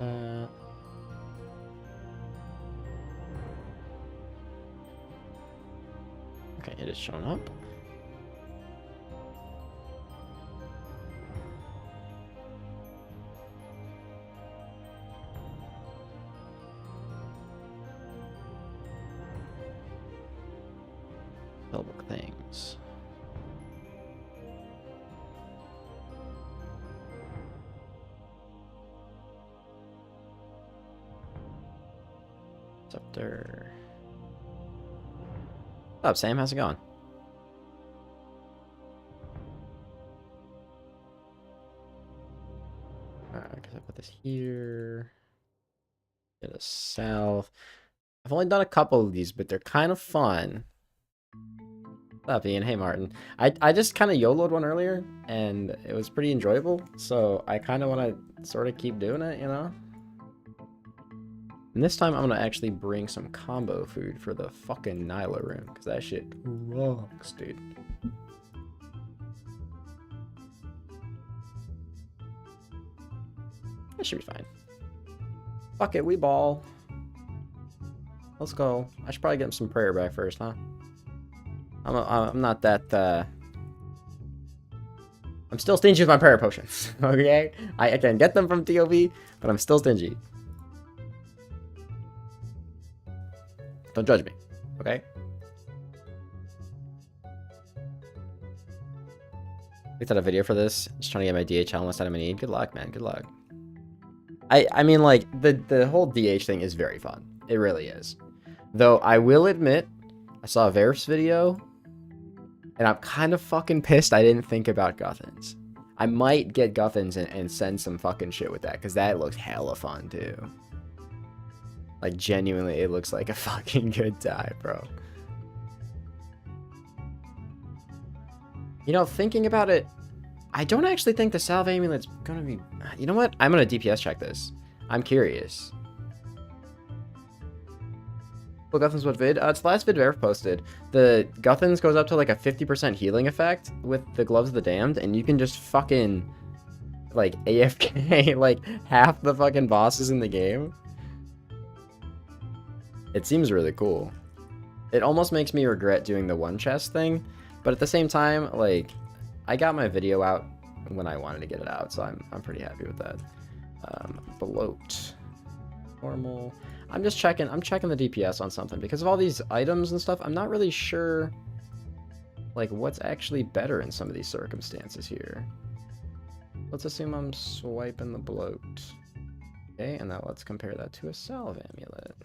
Okay, it is showing up. Spellbook things. What's up there? What's up, Sam? How's it going? Alright, I guess I put this here. Get a south. I've only done a couple of these, but they're kind of fun. What's up, Ian? Hey, Martin. I just kind of YOLO'd one earlier, and it was pretty enjoyable, so I kind of want to sort of keep doing it, you know? And this time, I'm going to actually bring some combo food for the fucking Nyla room, because that shit rocks, dude. That should be fine. Fuck it, we ball. Let's go. I should probably get him some prayer back first, huh? I'm not that, I'm still stingy with my prayer potions, okay? I can get them from TOV, but I'm still stingy. Don't judge me, okay? I got a video for this. Just trying to get my DHL list item I need. Good luck, man. Good luck. I mean, like, the whole DH thing is very fun. It really is. Though, I will admit, I saw a Verf's video, and I'm kind of fucking pissed I didn't think about Guthans. I might get Guthans and send some fucking shit with that, because that looks hella fun, too. Like, genuinely, it looks like a fucking good time, bro. You know, thinking about it, I don't actually think the Salve Amulet's gonna be... You know what? I'm gonna DPS check this. I'm curious. Well, Guthans, what vid? It's the last vid Verf posted. The Guthans goes up to like a 50% healing effect with the Gloves of the Damned, and you can just fucking, like, AFK, like, half the fucking bosses in the game. It seems really cool. It almost makes me regret doing the one chest thing, but at the same time, like, I got my video out when I wanted to get it out, so I'm pretty happy with that. Bloat. Normal. I'm checking the DPS on something because of all these items and stuff. I'm not really sure, like, what's actually better in some of these circumstances here. Let's assume I'm swiping the bloat. Okay, and now let's compare that to a Salve Amulet.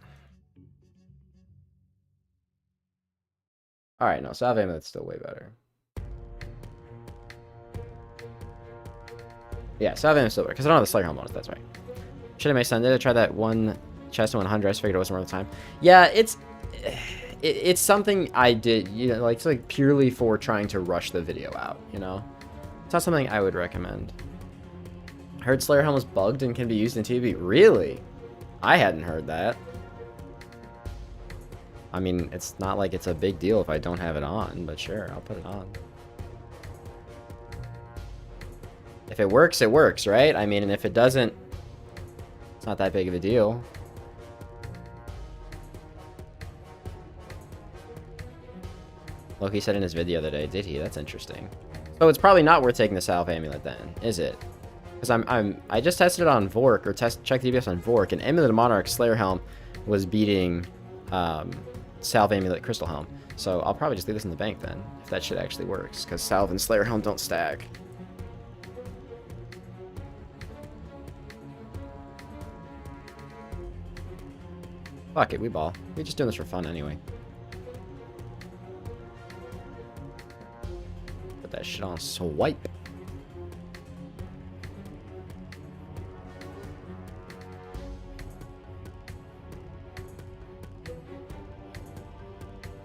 Alright, no, Salve Amulet's still way better. Yeah, Salve Amulet's still better, because I don't have the Slayer Helm bonus, that's right. Should I make Sunday to try that one chest in 100? I just figured it wasn't worth the time. Yeah, it's something I did, you know, like, it's like purely for trying to rush the video out, you know? It's not something I would recommend. I heard Slayer Helm was bugged and can be used in TV. Really? I hadn't heard that. I mean, it's not like it's a big deal if I don't have it on, but sure, I'll put it on. If it works, right? I mean, and if it doesn't, it's not that big of a deal. Loki said in his video the other day, did he? That's interesting. So it's probably not worth taking the Salve Amulet then, is it? Because I just tested it on Vork, or checked the DPS on Vork, and Amulet of Monarch Slayer Helm was beating Salve Amulet Crystal Helm. So I'll probably just leave this in the bank then, if that shit actually works, because Salve and Slayer Helm don't stack. Fuck it, we ball. We're just doing this for fun anyway. Put that shit on swipe.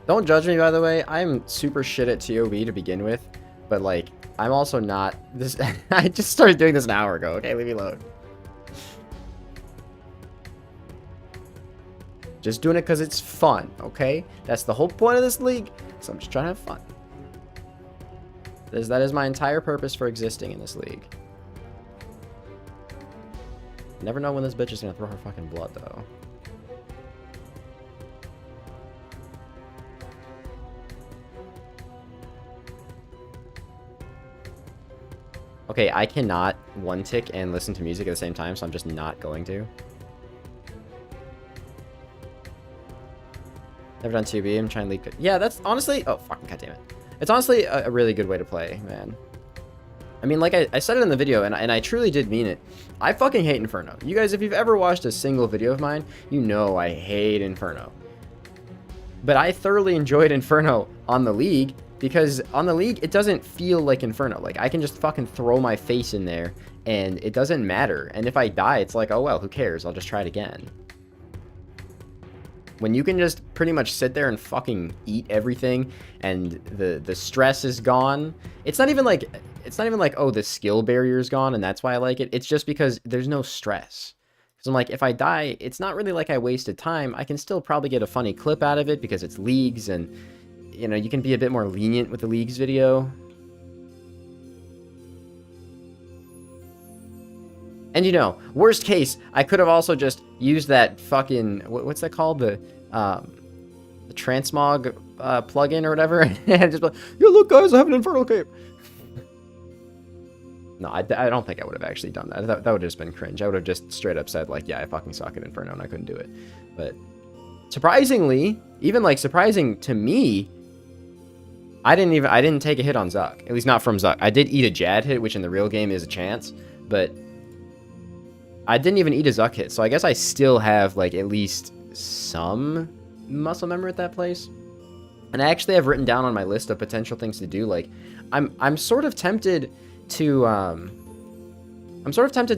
Don't judge me, by the way. I'm super shit at TOV to begin with, but, like, I'm also not... This. I just started doing this an hour ago, okay? Leave me alone. Just doing it because it's fun, okay? That's the whole point of this league, so I'm just trying to have fun. That is my entire purpose for existing in this league. Never know when this bitch is gonna throw her fucking blood, though. Okay, I cannot one tick and listen to music at the same time, so I'm just not going to. Never done 2B, I'm trying to leak it. Yeah, that's honestly... Oh, fucking goddamn it. It's honestly a really good way to play, man. I mean, like I said it in the video, and I truly did mean it. I fucking hate Inferno. You guys, if you've ever watched a single video of mine, you know I hate Inferno. But I thoroughly enjoyed Inferno on the League, because on the League, it doesn't feel like Inferno. Like, I can just fucking throw my face in there, and it doesn't matter. And if I die, it's like, oh well, who cares? I'll just try it again. When you can just pretty much sit there and fucking eat everything, and the stress is gone. It's not even like, oh, the skill barrier is gone, and that's why I like it. It's just because there's no stress. Because I'm like, if I die, it's not really like I wasted time. I can still probably get a funny clip out of it because it's Leagues, and, you know, you can be a bit more lenient with the Leagues video. And, you know, worst case, I could have also just used that fucking, what's that called? The transmog plugin or whatever. And just be like, yeah, look, guys, I have an Infernal Cape. No, I don't think I would have actually done that. That would have just been cringe. I would have just straight up said, like, yeah, I fucking suck at Inferno and I couldn't do it. But surprisingly, even, like, surprising to me, I didn't take a hit on Zuck. At least not from Zuck. I did eat a Jad hit, which in the real game is a chance. But I didn't even eat a Zuck hit, so I guess I still have, like, at least some muscle memory at that place. And I actually have written down on my list of potential things to do, like, I'm sort of tempted to,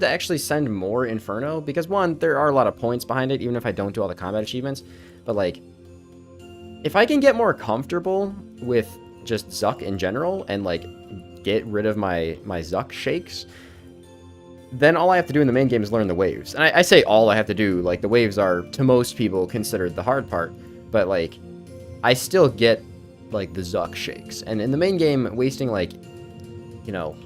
actually send more Inferno, because, one, there are a lot of points behind it, even if I don't do all the combat achievements, but, like, if I can get more comfortable with just Zuck in general, and, like, get rid of my Zuck shakes, then all I have to do in the main game is learn the waves. And I say all I have to do, like, the waves are, to most people, considered the hard part. But, like, I still get, like, the Zuck shakes. And in the main game, wasting, like, you know,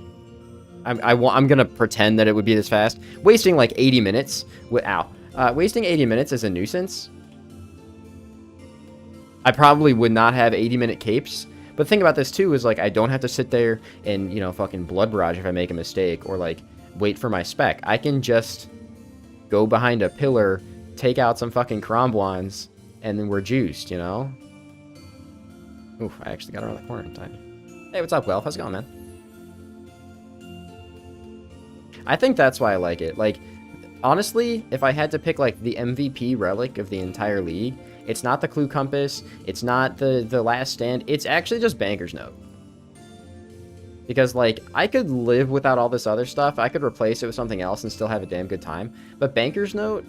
I'm gonna pretend that it would be this fast. Wasting, like, 80 minutes, wasting 80 minutes is a nuisance. I probably would not have 80-minute capes. But the thing about this, too, is, like, I don't have to sit there and, you know, fucking blood barrage if I make a mistake, or, like, wait for my spec. I can just go behind a pillar, take out some fucking Cromblons, and then we're juiced, you know? Oof, I actually got around the corner in time. Hey, what's up, Welf? How's it going, man? I think that's why I like it. Like, honestly, if I had to pick, like, the MVP relic of the entire League, it's not the Clue Compass, it's not the Last Stand, it's actually just Banker's Note. Because, like, I could live without all this other stuff. I could replace it with something else and still have a damn good time. But Banker's Note,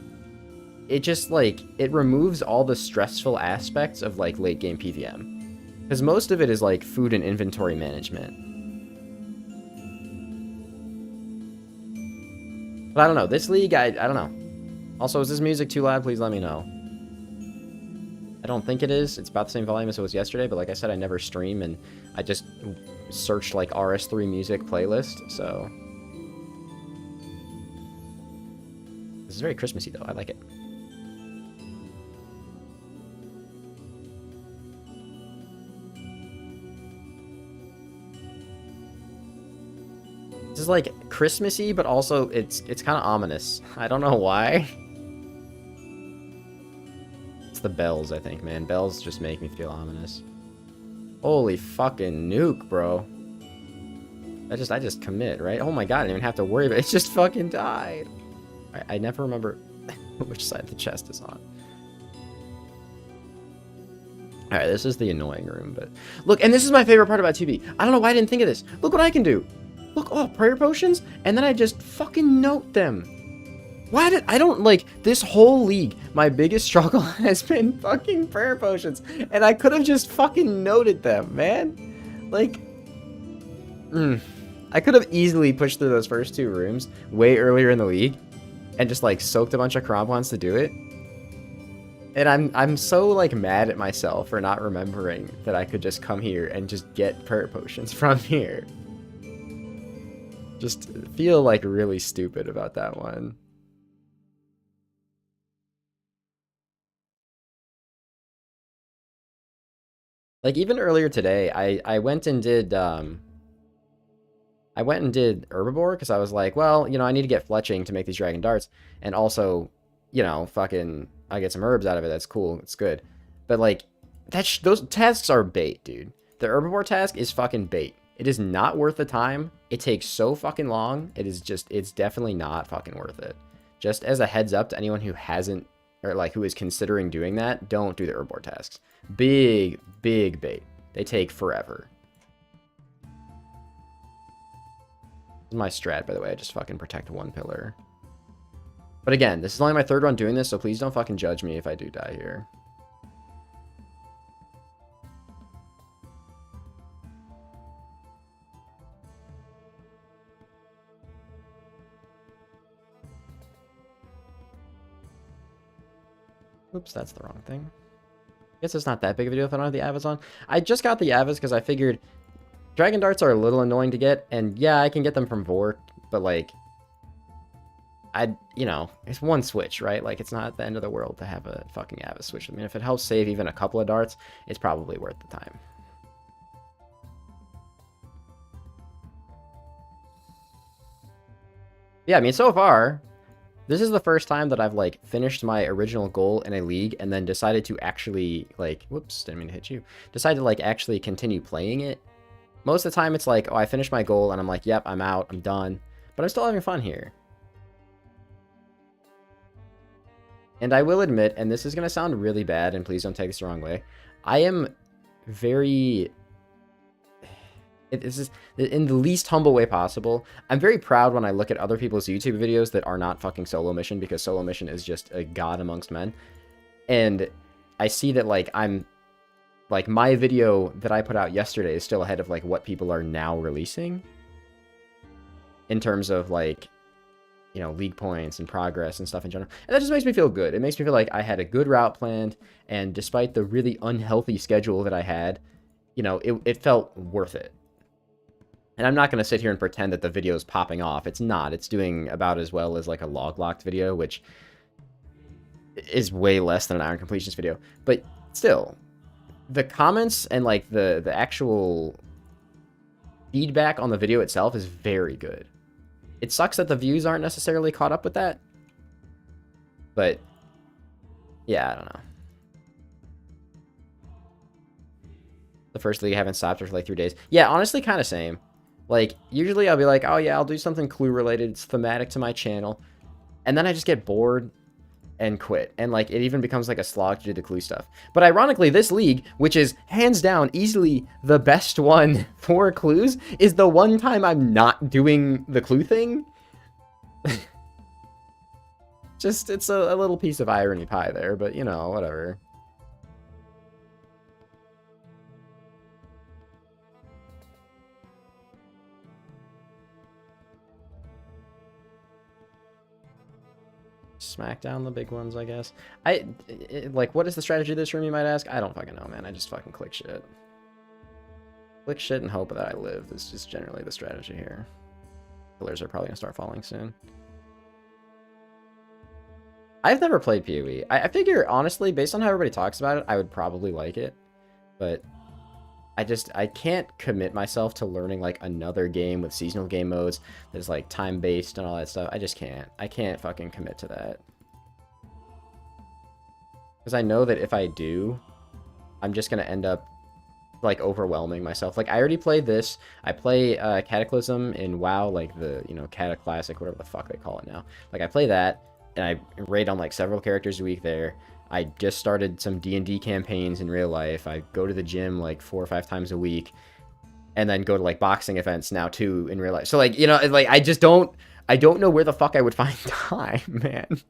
it just, like, it removes all the stressful aspects of, like, late game PVM. Because most of it is, like, food and inventory management. But I don't know. This League, I don't know. Also, is this music too loud? Please let me know. I don't think it is. It's about the same volume as it was yesterday, but like I said, I never stream, and I just searched, like, RS3 music playlist, so... This is very Christmassy, though. I like it. This is, like, Christmassy, but also it's kind of ominous. I don't know why. It's the bells, I think, man. Bells just make me feel ominous. Holy fucking nuke, bro. I just commit, right? Oh my god, I didn't even have to worry about it. It just fucking died. I never remember which side the chest is on. Alright, this is the annoying room, but... Look, and this is my favorite part about 2B. I don't know why I didn't think of this. Look what I can do. Look, oh, prayer potions, and then I just fucking note them. Why did I don't, like, this whole League, my biggest struggle has been fucking prayer potions, and I could have just fucking noted them, man. Like, I could have easily pushed through those first two rooms way earlier in the League and just, like, soaked a bunch of Cromblons to do it. And I'm so, like, mad at myself for not remembering that I could just come here and just get prayer potions from here. Just feel, like, really stupid about that one. Like, even earlier today, I went and did Herbivore because I was like, well, you know, I need to get fletching to make these dragon darts, and also, you know, fucking, I get some herbs out of it. That's cool. It's good. But like, those tasks are bait, dude. The Herbivore task is fucking bait. It is not worth the time. It takes so fucking long. It's definitely not fucking worth it. Just as a heads up to anyone who hasn't, or like who is considering doing that, don't do the Herbivore tasks. Big bait. They take forever. This is my strat, by the way. I just fucking protect one pillar. But again, this is only my third run doing this, so please don't fucking judge me if I do die here. Oops, that's the wrong thing. I guess it's not that big of a deal if I don't have the Avas on. I just got the Avas because I figured dragon darts are a little annoying to get, and yeah, I can get them from Vork, but like, you know, it's one switch, right? Like, it's not the end of the world to have a fucking Avas switch. I mean, if it helps save even a couple of darts, it's probably worth the time. Yeah, I mean, so far, this is the first time that I've, like, finished my original goal in a league and then decided to actually, like, whoops, didn't mean to hit you. Decided to, like, actually continue playing it. Most of the time, it's like, oh, I finished my goal, and I'm like, yep, I'm out, I'm done. But I'm still having fun here. And I will admit, and this is going to sound really bad, and please don't take this the wrong way, I am very... This is in the least humble way possible. I'm very proud when I look at other people's YouTube videos that are not fucking Solo Mission, because Solo Mission is just a god amongst men. And I see that, like, like, my video that I put out yesterday is still ahead of, like, what people are now releasing. In terms of, like, you know, league points and progress and stuff in general. And that just makes me feel good. It makes me feel like I had a good route planned, and despite the really unhealthy schedule that I had, you know, it felt worth it. And I'm not going to sit here and pretend that the video is popping off. It's not. It's doing about as well as, like, a log-locked video, which is way less than an Iron Completions video. But still, the comments and, like, the actual feedback on the video itself is very good. It sucks that the views aren't necessarily caught up with that. But, yeah, I don't know. The first league I haven't stopped for, like, 3 days. Yeah, honestly, kind of same. Like, usually I'll be like, oh yeah, I'll do something clue related. It's thematic to my channel. And then I just get bored and quit. And, like, it even becomes, like, a slog to do the clue stuff. But ironically, this league, which is hands down easily the best one for clues, is the one time I'm not doing the clue thing. Just, it's a little piece of irony pie there, but, you know, whatever. Smack down the big ones, I guess. Like, what is the strategy of this room, you might ask? I don't fucking know, man. I just fucking click shit. Click shit and hope that I live is just generally the strategy here. Pillars are probably gonna start falling soon. I've never played PoE. I figure, honestly, based on how everybody talks about it, I would probably like it. But I can't commit myself to learning, like, another game with seasonal game modes that's, like, time-based and all that stuff. I just can't. I can't fucking commit to that. Because I know that if I do, I'm just going to end up, like, overwhelming myself. Like, I already played this. I play Cataclysm in WoW, like the, you know, Cataclassic, whatever the fuck they call it now. Like, I play that, and I raid on, like, several characters a week there. I just started some D&D campaigns in real life. I go to the gym like 4 or 5 times a week, and then go to, like, boxing events now too in real life. So, like, you know, like, I don't know where the fuck I would find time, man.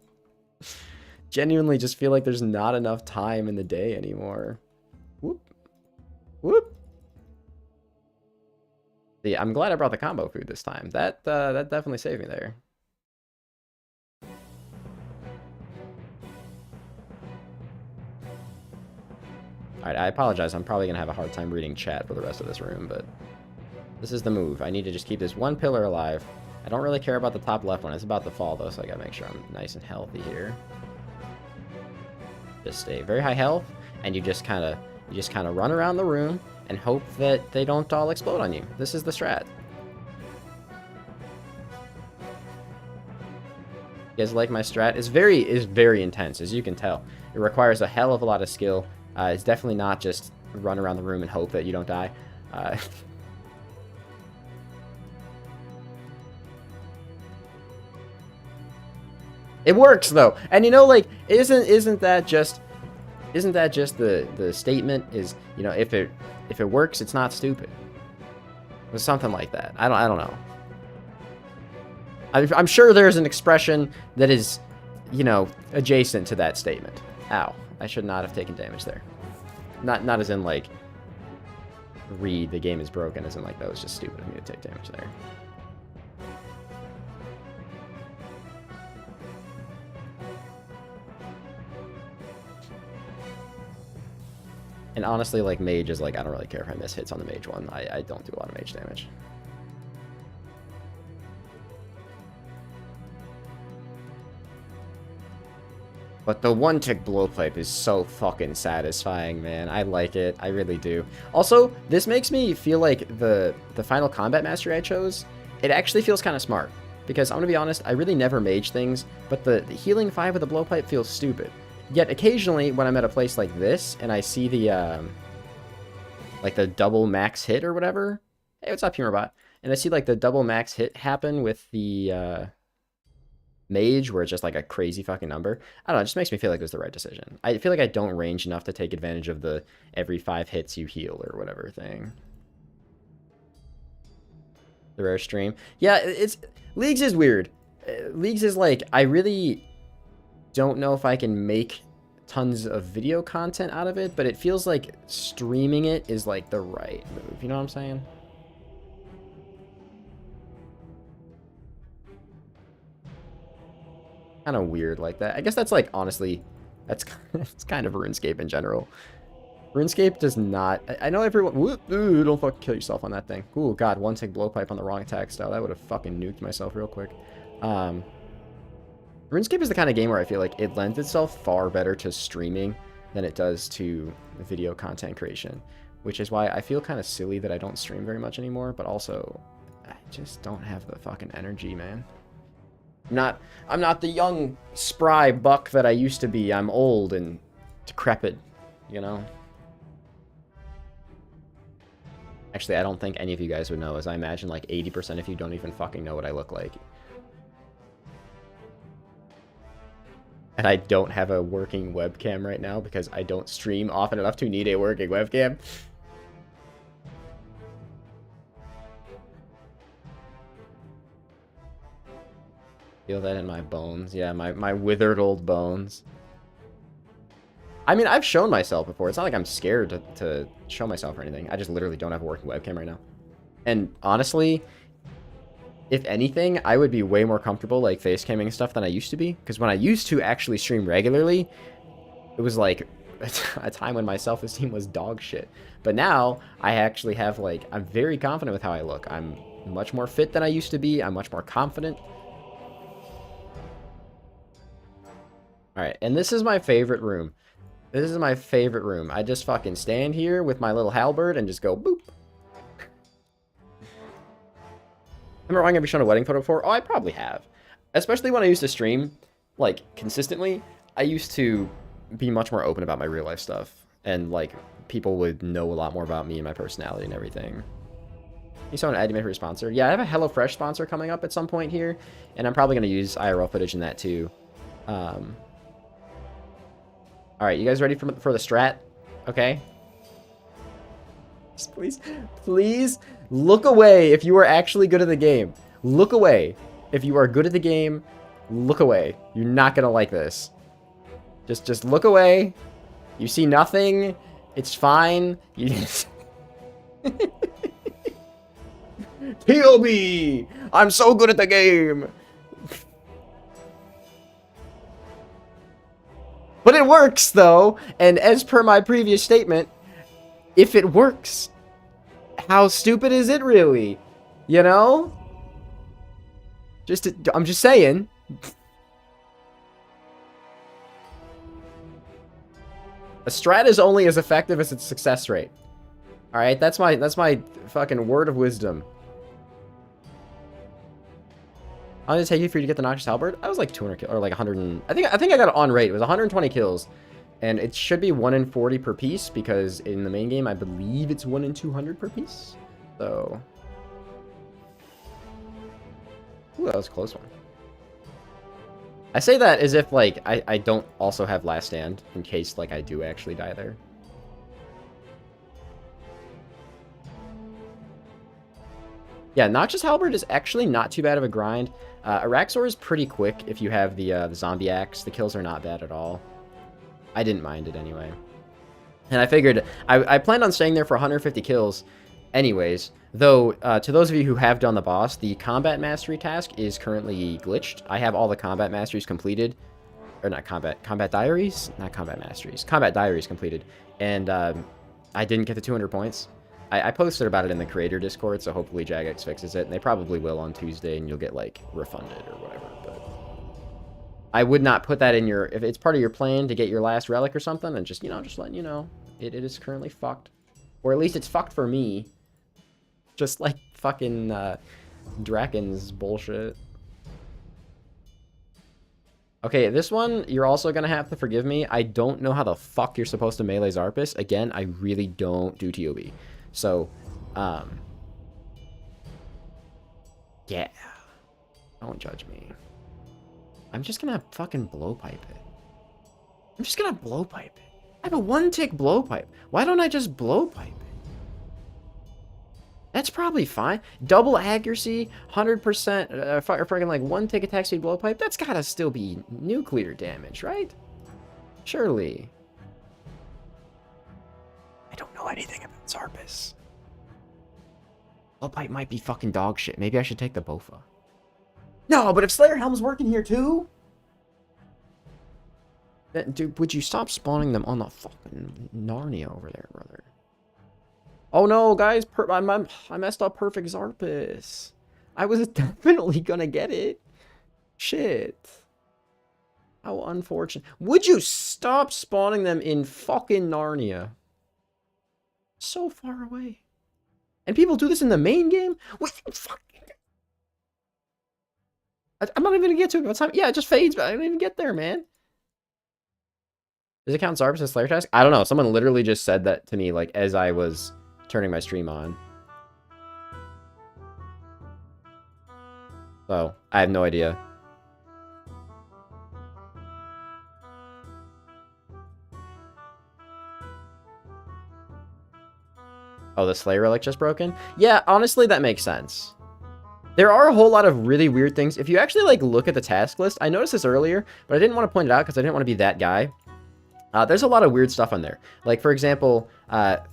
Genuinely just feel like there's not enough time in the day anymore. Whoop. Whoop. Yeah, I'm glad I brought the combo food this time. That definitely saved me there. Alright, I apologize. I'm probably going to have a hard time reading chat for the rest of this room, but this is the move. I need to just keep this one pillar alive. I don't really care about the top left one. It's about to fall, though, so I got to make sure I'm nice and healthy here. Just stay very high health, and you just kind of You just kind of run around the room and hope that they don't all explode on you. This is the strat. You guys like my strat? Is very intense, as you can tell. It requires a hell of a lot of skill. It's definitely not just run around the room and hope that you don't die. It works though, and you know, like, isn't that just the statement? Is, you know, if it works, it's not stupid. Or something like that. I don't know. I'm sure there's an expression that is, you know, adjacent to that statement. Ow. I should not have taken damage there. Not as in, like, read the game is broken, as in, like, that was just stupid of me to take damage there. And honestly, like, mage is, like, I don't really care if I miss hits on the mage one. I don't do a lot of mage damage. But the one-tick blowpipe is so fucking satisfying, man. I like it. I really do. Also, this makes me feel like the final combat mastery I chose, it actually feels kind of smart. Because I'm going to be honest, I really never mage things, but the healing 5 with the blowpipe feels stupid. Yet occasionally, when I'm at a place like this, and I see the, like, the double max hit or whatever. Hey, what's up, HumorBot? And I see, like, the double max hit happen with the, mage, where it's just like a crazy fucking number. I don't know, it just makes me feel like it was the right decision. I feel like I don't range enough to take advantage of the every 5 hits you heal or whatever thing. The rare stream. Yeah, it's... Leagues is weird. Leagues is like, I really don't know if I can make tons of video content out of it, but it feels like streaming it is like the right move. You know what I'm saying? Kind of weird like that. I guess that's like, honestly, that's it's kind of RuneScape in general. RuneScape does not... I know everyone... Ooh, don't fucking kill yourself on that thing. Ooh, God, one-tick blowpipe on the wrong attack style. That would have fucking nuked myself real quick. RuneScape is the kind of game where I feel like it lends itself far better to streaming than it does to video content creation. Which is why I feel kind of silly that I don't stream very much anymore, but also, I just don't have the fucking energy, man. I'm not the young, spry buck that I used to be. I'm old and decrepit, you know? Actually, I don't think any of you guys would know, as I imagine like 80% of you don't even fucking know what I look like. And I don't have a working webcam right now because I don't stream often enough to need a working webcam. Feel that in my bones. Yeah, my withered old bones. I mean, I've shown myself before. It's not like I'm scared to show myself or anything. I just literally don't have a working webcam right now. And honestly, if anything, I would be way more comfortable like face camming stuff than I used to be. Because when I used to actually stream regularly, it was like a time when my self-esteem was dog shit. But now I actually have like, I'm very confident with how I look. I'm much more fit than I used to be. I'm much more confident. Alright, and this is my favorite room. This is my favorite room. I just fucking stand here with my little halberd and just go boop. Remember, I'm gonna be shown a wedding photo before? Oh, I probably have. Especially when I used to stream, like, consistently. I used to be much more open about my real life stuff. And, like, people would know a lot more about me and my personality and everything. You saw an ad you made for your sponsor? Yeah, I have a HelloFresh sponsor coming up at some point here. And I'm probably gonna use IRL footage in that too. Alright, you guys ready for the strat? Okay. Please, please look away if you are actually good at the game. Look away. If you are good at the game, look away. You're not gonna like this. Just look away. You see nothing. It's fine. You just... POB! I'm so good at the game! But it works, though, and as per my previous statement, if it works, how stupid is it really? You know? I'm just saying. A strat is only as effective as its success rate. All right, that's my fucking word of wisdom. How long did it take you for you to get the Noxious Halberd? I was like 200 kills, or like 100 and... I think I got it on rate. It was 120 kills. And it should be 1 in 40 per piece, because in the main game, I believe it's 1 in 200 per piece. So... Ooh, that was a close one. I say that as if, like, I don't also have Last Stand, in case, like, I do actually die there. Yeah, Noxious Halberd is actually not too bad of a grind. Araxor is pretty quick if you have the Zombie Axe. The kills are not bad at all. I didn't mind it anyway. And I figured, I planned on staying there for 150 kills anyways. Though, to those of you who have done the boss, the Combat Mastery task is currently glitched. I have all the Combat Masteries completed. Or not Combat Diaries? Not Combat Masteries. Combat Diaries completed. And I didn't get the 200 points. I posted about it in the creator Discord, so hopefully Jagex fixes it. And they probably will on Tuesday, and you'll get, like, refunded or whatever. But I would not put that in your... If it's part of your plan to get your last relic or something, then just, you know, just letting you know. It is currently fucked. Or at least it's fucked for me. Just like fucking Draken's bullshit. Okay, this one, you're also going to have to forgive me. I don't know how the fuck you're supposed to melee Zarpus. Again, I really don't do TOB. So, yeah. Don't judge me. I'm just going to fucking blowpipe it. I'm just going to blowpipe it. I have a 1-tick blowpipe. Why don't I just blowpipe it? That's probably fine. Double accuracy, 100%, freaking like 1-tick attack speed blowpipe. That's gotta still be nuclear damage, right? Surely. I don't know anything about Zarpus. Blowpipe might be fucking dog shit. Maybe I should take the Bofa. No, but if Slayer Helm's working here too? Then, dude, would you stop spawning them on the fucking Narnia over there, brother? Oh no, guys, I messed up perfect Zarpus. I was definitely gonna get it. Shit. How unfortunate. Would you stop spawning them in fucking Narnia? So far away. And people do this in the main game? What fucking... I'm not even gonna get to it. What time? Yeah, it just fades, but I didn't even get there, man. Does it count Zarpus as Slayer task? I don't know. Someone literally just said that to me, like, as I was turning my stream on. So, I have no idea. Oh, the Slayer relic just broken? Yeah, honestly, that makes sense. There are a whole lot of really weird things. If you actually, like, look at the task list, I noticed this earlier, but I didn't want to point it out because I didn't want to be that guy. There's a lot of weird stuff on there. Like, for example,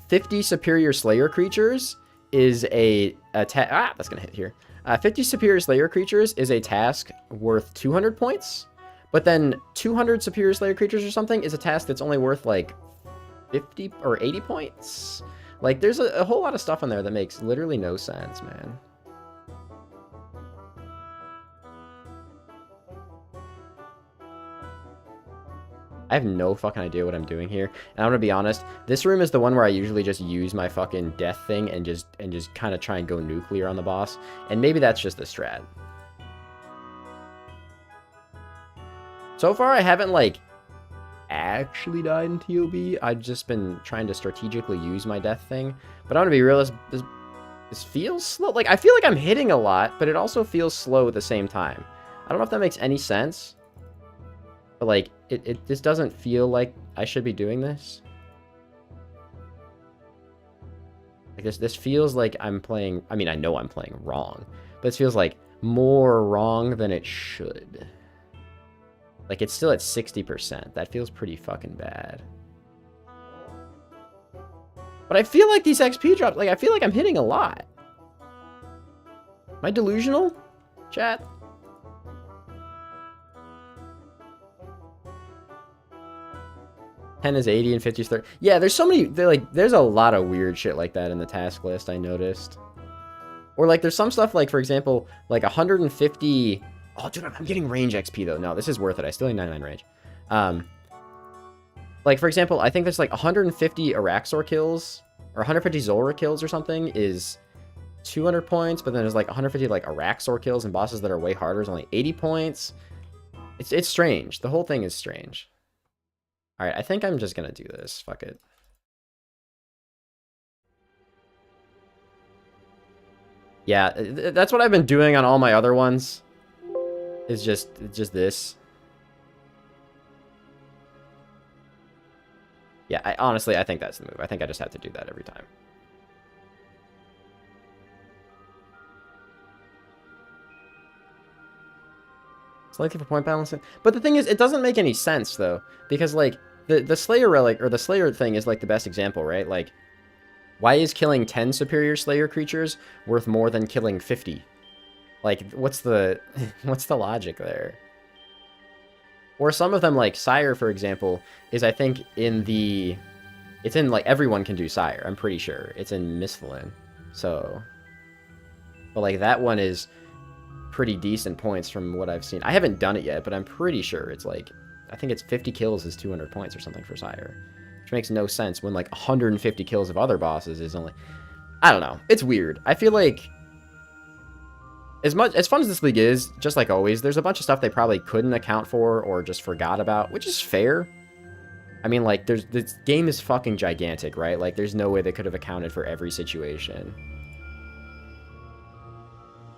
50 superior Slayer creatures is a that's gonna hit here. 50 superior Slayer creatures is a task worth 200 points, but then 200 superior Slayer creatures or something is a task that's only worth, like, 50 or 80 points. Like, there's a whole lot of stuff on there that makes literally no sense, man. I have no fucking idea what I'm doing here. And I'm gonna be honest, this room is the one where I usually just use my fucking death thing and just kind of try and go nuclear on the boss. And maybe that's just the strat. So far, I haven't, like, actually died in TOB. I've just been trying to strategically use my death thing. But I'm gonna be real, this feels slow. Like, I feel like I'm hitting a lot, but it also feels slow at the same time. I don't know if that makes any sense. But, like, it just doesn't feel like I should be doing this. Like, this feels like I'm playing... I mean, I know I'm playing wrong. But this feels like more wrong than it should. Like, it's still at 60%. That feels pretty fucking bad. But I feel like these XP drops... Like, I feel like I'm hitting a lot. Am I delusional? Chat? Ten is 80 and 50 is 30. Yeah, there's so many... There's a lot of weird shit like that in the task list, I noticed. Or, like, there's some stuff, like, for example, like, 150... Oh, dude, I'm getting range XP, though. No, this is worth it. I still need 99 range. Like, for example, I think there's like 150 Araxor kills, or 150 Zulrah kills or something is 200 points, but then there's like 150 like Araxor kills and bosses that are way harder is only 80 points. It's strange. The whole thing is strange. All right, I think I'm just gonna do this. Fuck it. Yeah, that's what I've been doing on all my other ones. Is just this. Yeah, honestly, I think that's the move. I think I just have to do that every time. Selected for point balancing. But the thing is, it doesn't make any sense, though. Because, like, the Slayer Relic, or the Slayer thing is, like, the best example, right? Like, why is killing 10 superior Slayer creatures worth more than killing 50? Like, what's the what's the logic there? Or some of them, like Sire, for example, is I think in the... It's in, like, everyone can do Sire, I'm pretty sure. It's in Misthalin. So... But, like, that one is pretty decent points from what I've seen. I haven't done it yet, but I'm pretty sure it's, like... I think it's 50 kills is 200 points or something for Sire. Which makes no sense when, like, 150 kills of other bosses is only... I don't know. It's weird. I feel like... As fun as this league is, just like always, there's a bunch of stuff they probably couldn't account for or just forgot about, which is fair. I mean, like, this game is fucking gigantic, right? Like, there's no way they could have accounted for every situation.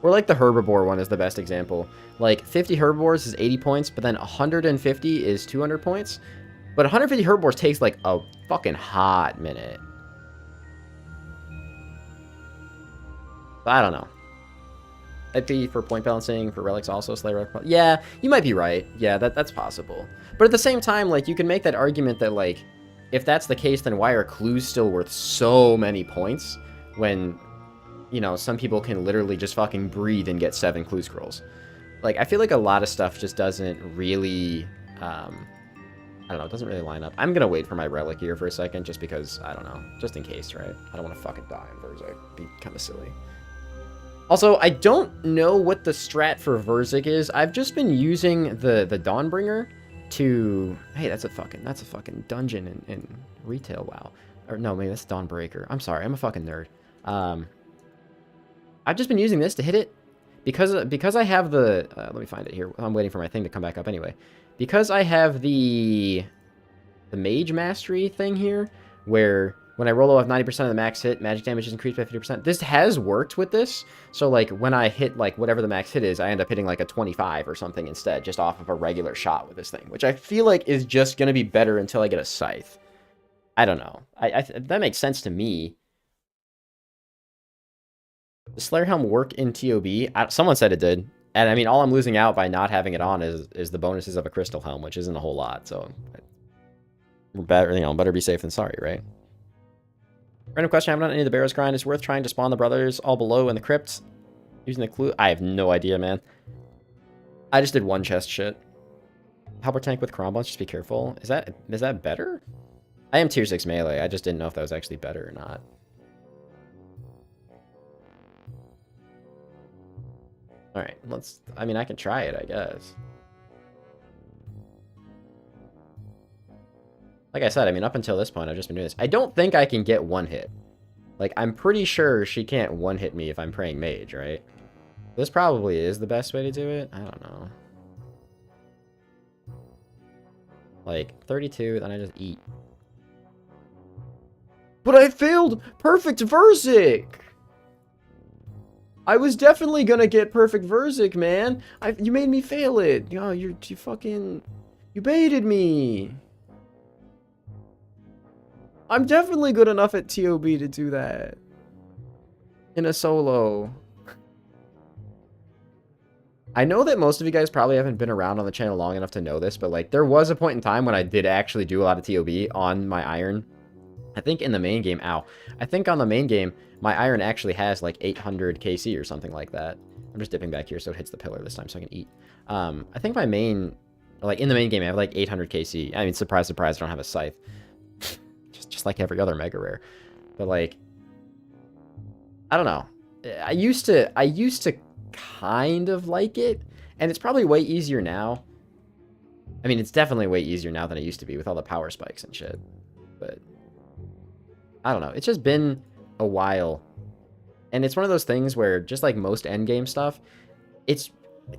Or like the Herbivore one is the best example. Like, 50 Herbivores is 80 points, but then 150 is 200 points. But 150 Herbivores takes, like, a fucking hot minute. I don't know. IP for point balancing for relics also Slayer. Yeah, you might be right. Yeah, that's possible. But at the same time, like, you can make that argument that, like, if that's the case, then why are clues still worth so many points when, you know, some people can literally just fucking breathe and get 7 clue scrolls? Like, I feel like a lot of stuff just doesn't really, I don't know, it doesn't really line up. I'm gonna wait for my relic here for a second just because, I don't know, just in case, right? I don't want to fucking die in Verzik. It'd be kind of silly. Also, I don't know what the strat for Verzik is. I've just been using the Dawnbringer to... Hey, that's a fucking dungeon in retail, wow. Or no, maybe that's Dawnbreaker. I'm sorry, I'm a fucking nerd. I've just been using this to hit it. Because I have the... let me find it here. I'm waiting for my thing to come back up anyway. Because I have the Mage Mastery thing here, where... When I roll off 90% of the max hit, magic damage is increased by 50%. This has worked with this. So, like, when I hit, like, whatever the max hit is, I end up hitting, like, a 25 or something instead, just off of a regular shot with this thing, which I feel like is just going to be better until I get a scythe. I don't know. That makes sense to me. Does Slayer Helm work in TOB? Someone said it did. And, I mean, all I'm losing out by not having it on is the bonuses of a Crystal Helm, which isn't a whole lot. So, better be safe than sorry, right? Random question, I haven't done any of the Barrows grind. Is it worth trying to spawn the brothers all below in the crypt? Using the clue? I have no idea, man. I just did one chest shit. Halberd tank with Crombunch, just be careful. Is that better? I am tier 6 melee. I just didn't know if that was actually better or not. Alright, I mean, I can try it, I guess. Like I said, I mean, up until this point, I've just been doing this. I don't think I can get one hit. Like, I'm pretty sure she can't one-hit me if I'm praying mage, right? This probably is the best way to do it. I don't know. Like, 32, then I just eat. But I failed Perfect Verzik! I was definitely gonna get Perfect Verzik, man! You made me fail it! Yo, you fucking... You baited me! I'm definitely good enough at TOB to do that. In a solo. I know that most of you guys probably haven't been around on the channel long enough to know this, but, like, there was a point in time when I did actually do a lot of TOB on my iron. I think in the main game, I think on the main game, my iron actually has, like, 800 KC or something like that. I'm just dipping back here so it hits the pillar this time so I can eat. I think my main, like, in the main game, I have, like, 800 KC. I mean, surprise, surprise, I don't have a scythe. Just like every other mega rare. But, like, I don't know. I used to kind of like it, and it's probably way easier now. I mean, it's definitely way easier now than it used to be with all the power spikes and shit. But I don't know. It's just been a while. And it's one of those things where, just like most endgame stuff, it's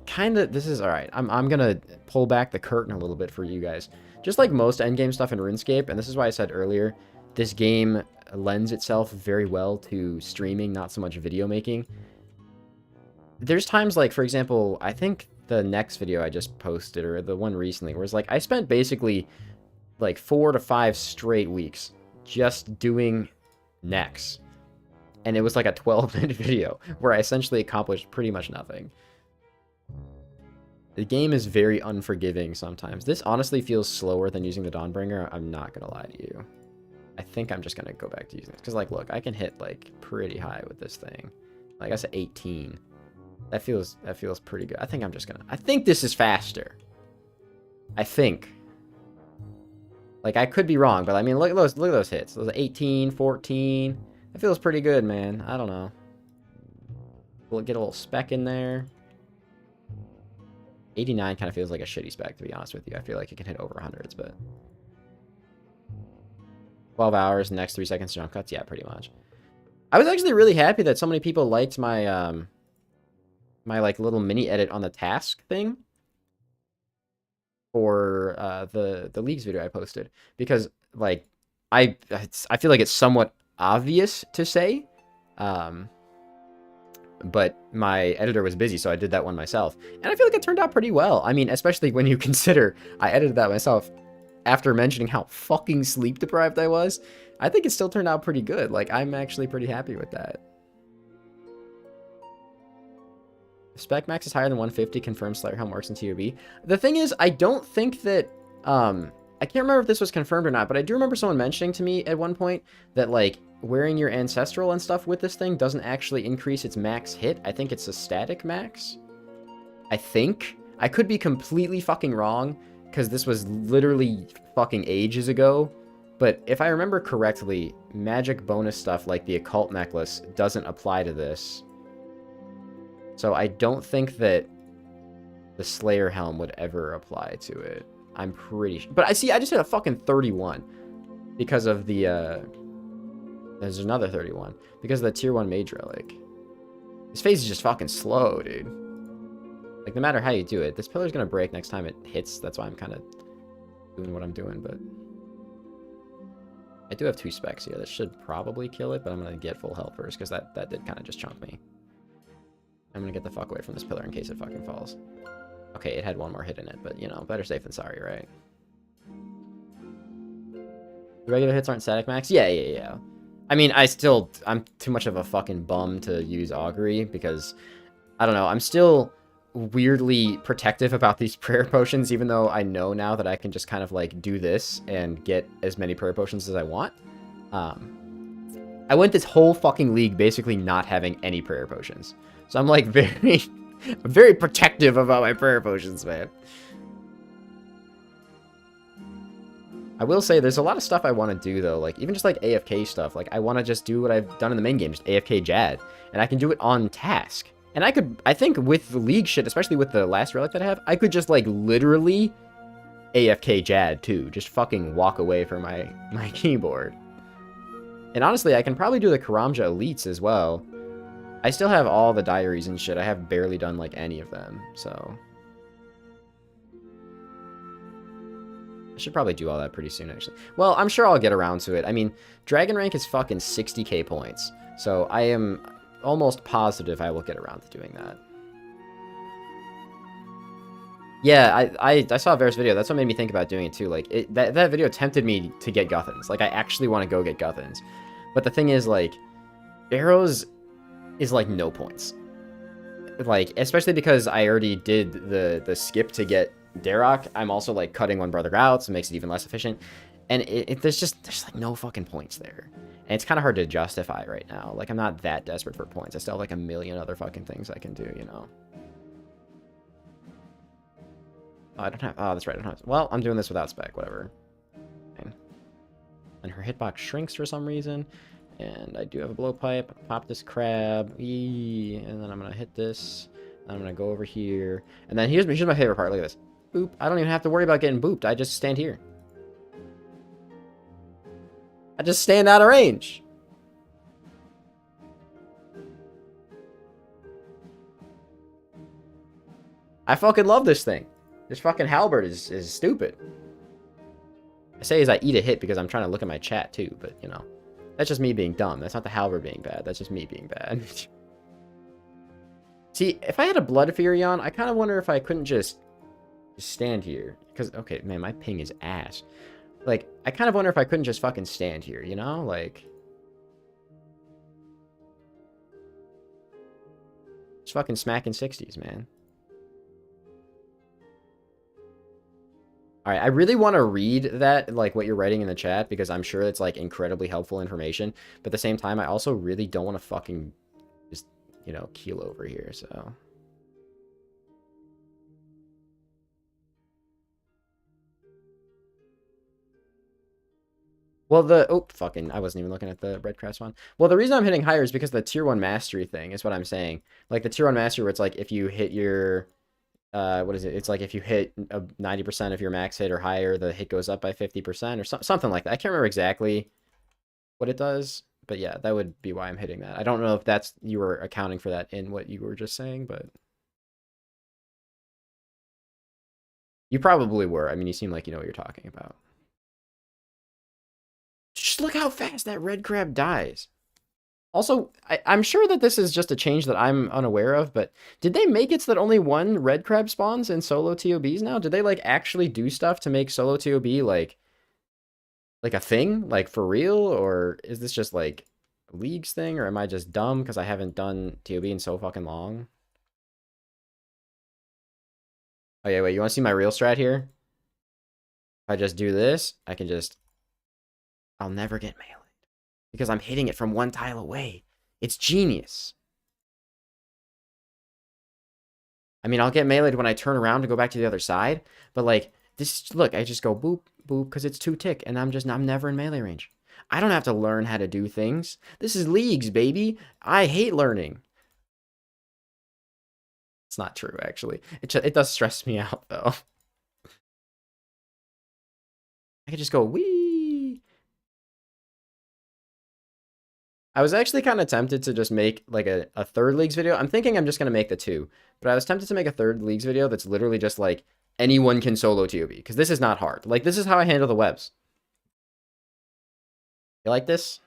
kind of... This is... Alright, I'm gonna pull back the curtain a little bit for you guys. Just like most endgame stuff in RuneScape, and this is why I said earlier, this game lends itself very well to streaming, not so much video making. There's times like, for example, I think the next video I just posted, or the one recently, where it's like, I spent basically like 4 to 5 straight weeks just doing necks. And it was like a 12-minute video where I essentially accomplished pretty much nothing. The game is very unforgiving sometimes. This honestly feels slower than using the Dawnbringer. I'm not going to lie to you. I think I'm just going to go back to using this. Because, like, look, I can hit, like, pretty high with this thing. Like, I said 18. That feels pretty good. I think I'm just going to... I think this is faster. I think. Like, I could be wrong, but, I mean, look at those hits. Those 18, 14. That feels pretty good, man. I don't know. We'll get a little spec in there. 89 kind of feels like a shitty spec, to be honest with you. I feel like it can hit over 100s, but... 12 hours, next 3 seconds jump cuts? Yeah, pretty much. I was actually really happy that so many people liked my, my, like, little mini edit on the task thing for, the Leagues video I posted. Because, like, I feel like it's somewhat obvious to say, but my editor was busy, so I did that one myself. And I feel like it turned out pretty well. I mean, especially when you consider I edited that myself after mentioning how fucking sleep deprived I was. I think it still turned out pretty good. Like, I'm actually pretty happy with that. If spec max is higher than 150, confirm Slayer Helm works in TOB. The thing is, I don't think that, I can't remember if this was confirmed or not, but I do remember someone mentioning to me at one point that, like, wearing your Ancestral and stuff with this thing doesn't actually increase its max hit. I think it's a static max. I think. I could be completely fucking wrong, because this was literally fucking ages ago. But if I remember correctly, magic bonus stuff like the Occult Necklace doesn't apply to this. So I don't think that the Slayer Helm would ever apply to it. I'm pretty sure. But I see, I just hit a fucking 31 because of the, there's another 31 because of the tier 1 mage relic. This phase is just fucking slow, dude. Like, no matter how you do it, this pillar's gonna break next time it hits. That's why I'm kind of doing what I'm doing, but I do have 2 specs here. That should probably kill it, but I'm gonna get full health first because that did kind of just chunk me. I'm gonna get the fuck away from this pillar in case it fucking falls. Okay, it had 1 more hit in it, but, you know, better safe than sorry, right? The regular hits aren't static max? Yeah. I mean, I'm too much of a fucking bum to use Augury because, I don't know, I'm still weirdly protective about these prayer potions, even though I know now that I can just kind of, like, do this and get as many prayer potions as I want. I went this whole fucking league basically not having any prayer potions. So I'm, like, very protective about my prayer potions, man. I will say there's a lot of stuff I want to do, though. Like, even just, like, AFK stuff. Like, I want to just do what I've done in the main game, just AFK Jad. And I can do it on task. And I think with the league shit, especially with the last relic that I have, I could just, like, literally AFK Jad, too. Just fucking walk away from my keyboard. And honestly, I can probably do the Karamja Elites as well. I still have all the diaries and shit. I have barely done, like, any of them, so I should probably do all that pretty soon, actually. Well, I'm sure I'll get around to it. I mean, Dragon Rank is fucking 60k points, so I am almost positive I will get around to doing that. Yeah, I saw Vera's video. That's what made me think about doing it, too. Like, that video tempted me to get Guthans. Like, I actually want to go get Guthans. But the thing is, like, Arrows is, like, no points. Like, especially because I already did the skip to get Darok. I'm also, like, cutting one brother out, so it makes it even less efficient. And there's like, no fucking points there. And it's kind of hard to justify right now. Like, I'm not that desperate for points. I still have, like, a million other fucking things I can do, you know? Oh, I don't have... Oh, that's right, I don't have... Well, I'm doing this without spec, whatever. Okay. And her hitbox shrinks for some reason. And I do have a blowpipe. Pop this crab. And then I'm going to hit this. And I'm going to go over here. And then here's my favorite part. Look at this. Boop. I don't even have to worry about getting booped. I just stand here. I just stand out of range. I fucking love this thing. This fucking halberd is stupid. I say as I eat a hit because I'm trying to look at my chat too, but you know. That's just me being dumb. That's not the halberd being bad. That's just me being bad. See, if I had a Blood Furion, I kind of wonder if I couldn't just stand here. Because, okay, man, my ping is ass. Like, I kind of wonder if I couldn't just fucking stand here, you know? Like... Just fucking smacking 60s, man. Alright, I really want to read that, like, what you're writing in the chat, because I'm sure it's, like, incredibly helpful information. But at the same time, I also really don't want to fucking just, you know, keel over here, so... Well, fucking, I wasn't even looking at the red crest one. Well, the reason I'm hitting higher is because the tier 1 mastery thing is what I'm saying. Like, the tier 1 mastery where it's like, if you hit your... what is it? It's like if you hit 90% of your max hit or higher, the hit goes up by 50% or something like that. I can't remember exactly what it does, but yeah, that would be why I'm hitting that. I don't know if that's you were accounting for that in what you were just saying, but you probably were. I mean, you seem like you know what you're talking about. Just look how fast that red crab dies. Also, I'm sure that this is just a change that I'm unaware of, but did they make it so that only one red crab spawns in solo TOBs now? Did they, like, actually do stuff to make solo TOB, like a thing? Like, for real? Or is this just, like, a Leagues thing? Or am I just dumb because I haven't done TOB in so fucking long? Oh, yeah, wait, you want to see my real strat here? If I just do this, I can just... I'll never get melee. Because I'm hitting it from one tile away. It's genius. I mean, I'll get meleeed when I turn around to go back to the other side. But, like, this, look, I just go boop, boop, because it's 2 tick. And I'm never in melee range. I don't have to learn how to do things. This is Leagues, baby. I hate learning. It's not true, actually. It does stress me out, though. I could just go, wee. I was actually kind of tempted to just make like a third Leagues video. I'm thinking I'm just going to make the 2. But I was tempted to make a third Leagues video that's literally just like anyone can solo TOB. Because this is not hard. Like, this is how I handle the webs. You like this?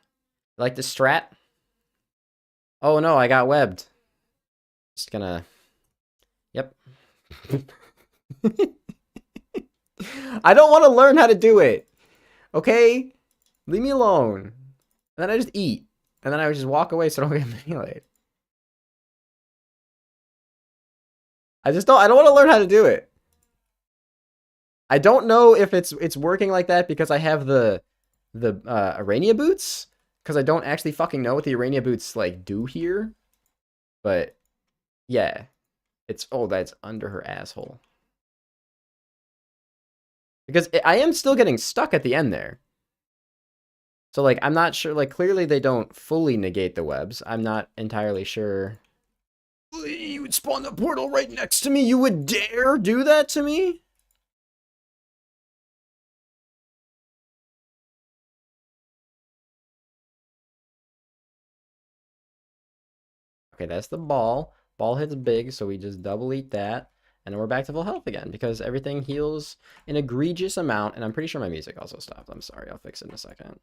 You like this strat? Oh no, I got webbed. Just gonna... Yep. I don't want to learn how to do it. Okay? Leave me alone. And then I just eat. And then I would just walk away so I don't get meleeed. I don't want to learn how to do it. I don't know if it's working like that because I have the Arania boots. Because I don't actually fucking know what the Arania boots like do here. But yeah. That's under her asshole. Because I am still getting stuck at the end there. So, like, I'm not sure, like, clearly they don't fully negate the webs. I'm not entirely sure. You would spawn the portal right next to me? You would dare do that to me? Okay, that's the ball. Ball hits big, so we just double eat that. And then we're back to full health again, because everything heals an egregious amount. And I'm pretty sure my music also stopped. I'm sorry, I'll fix it in a second.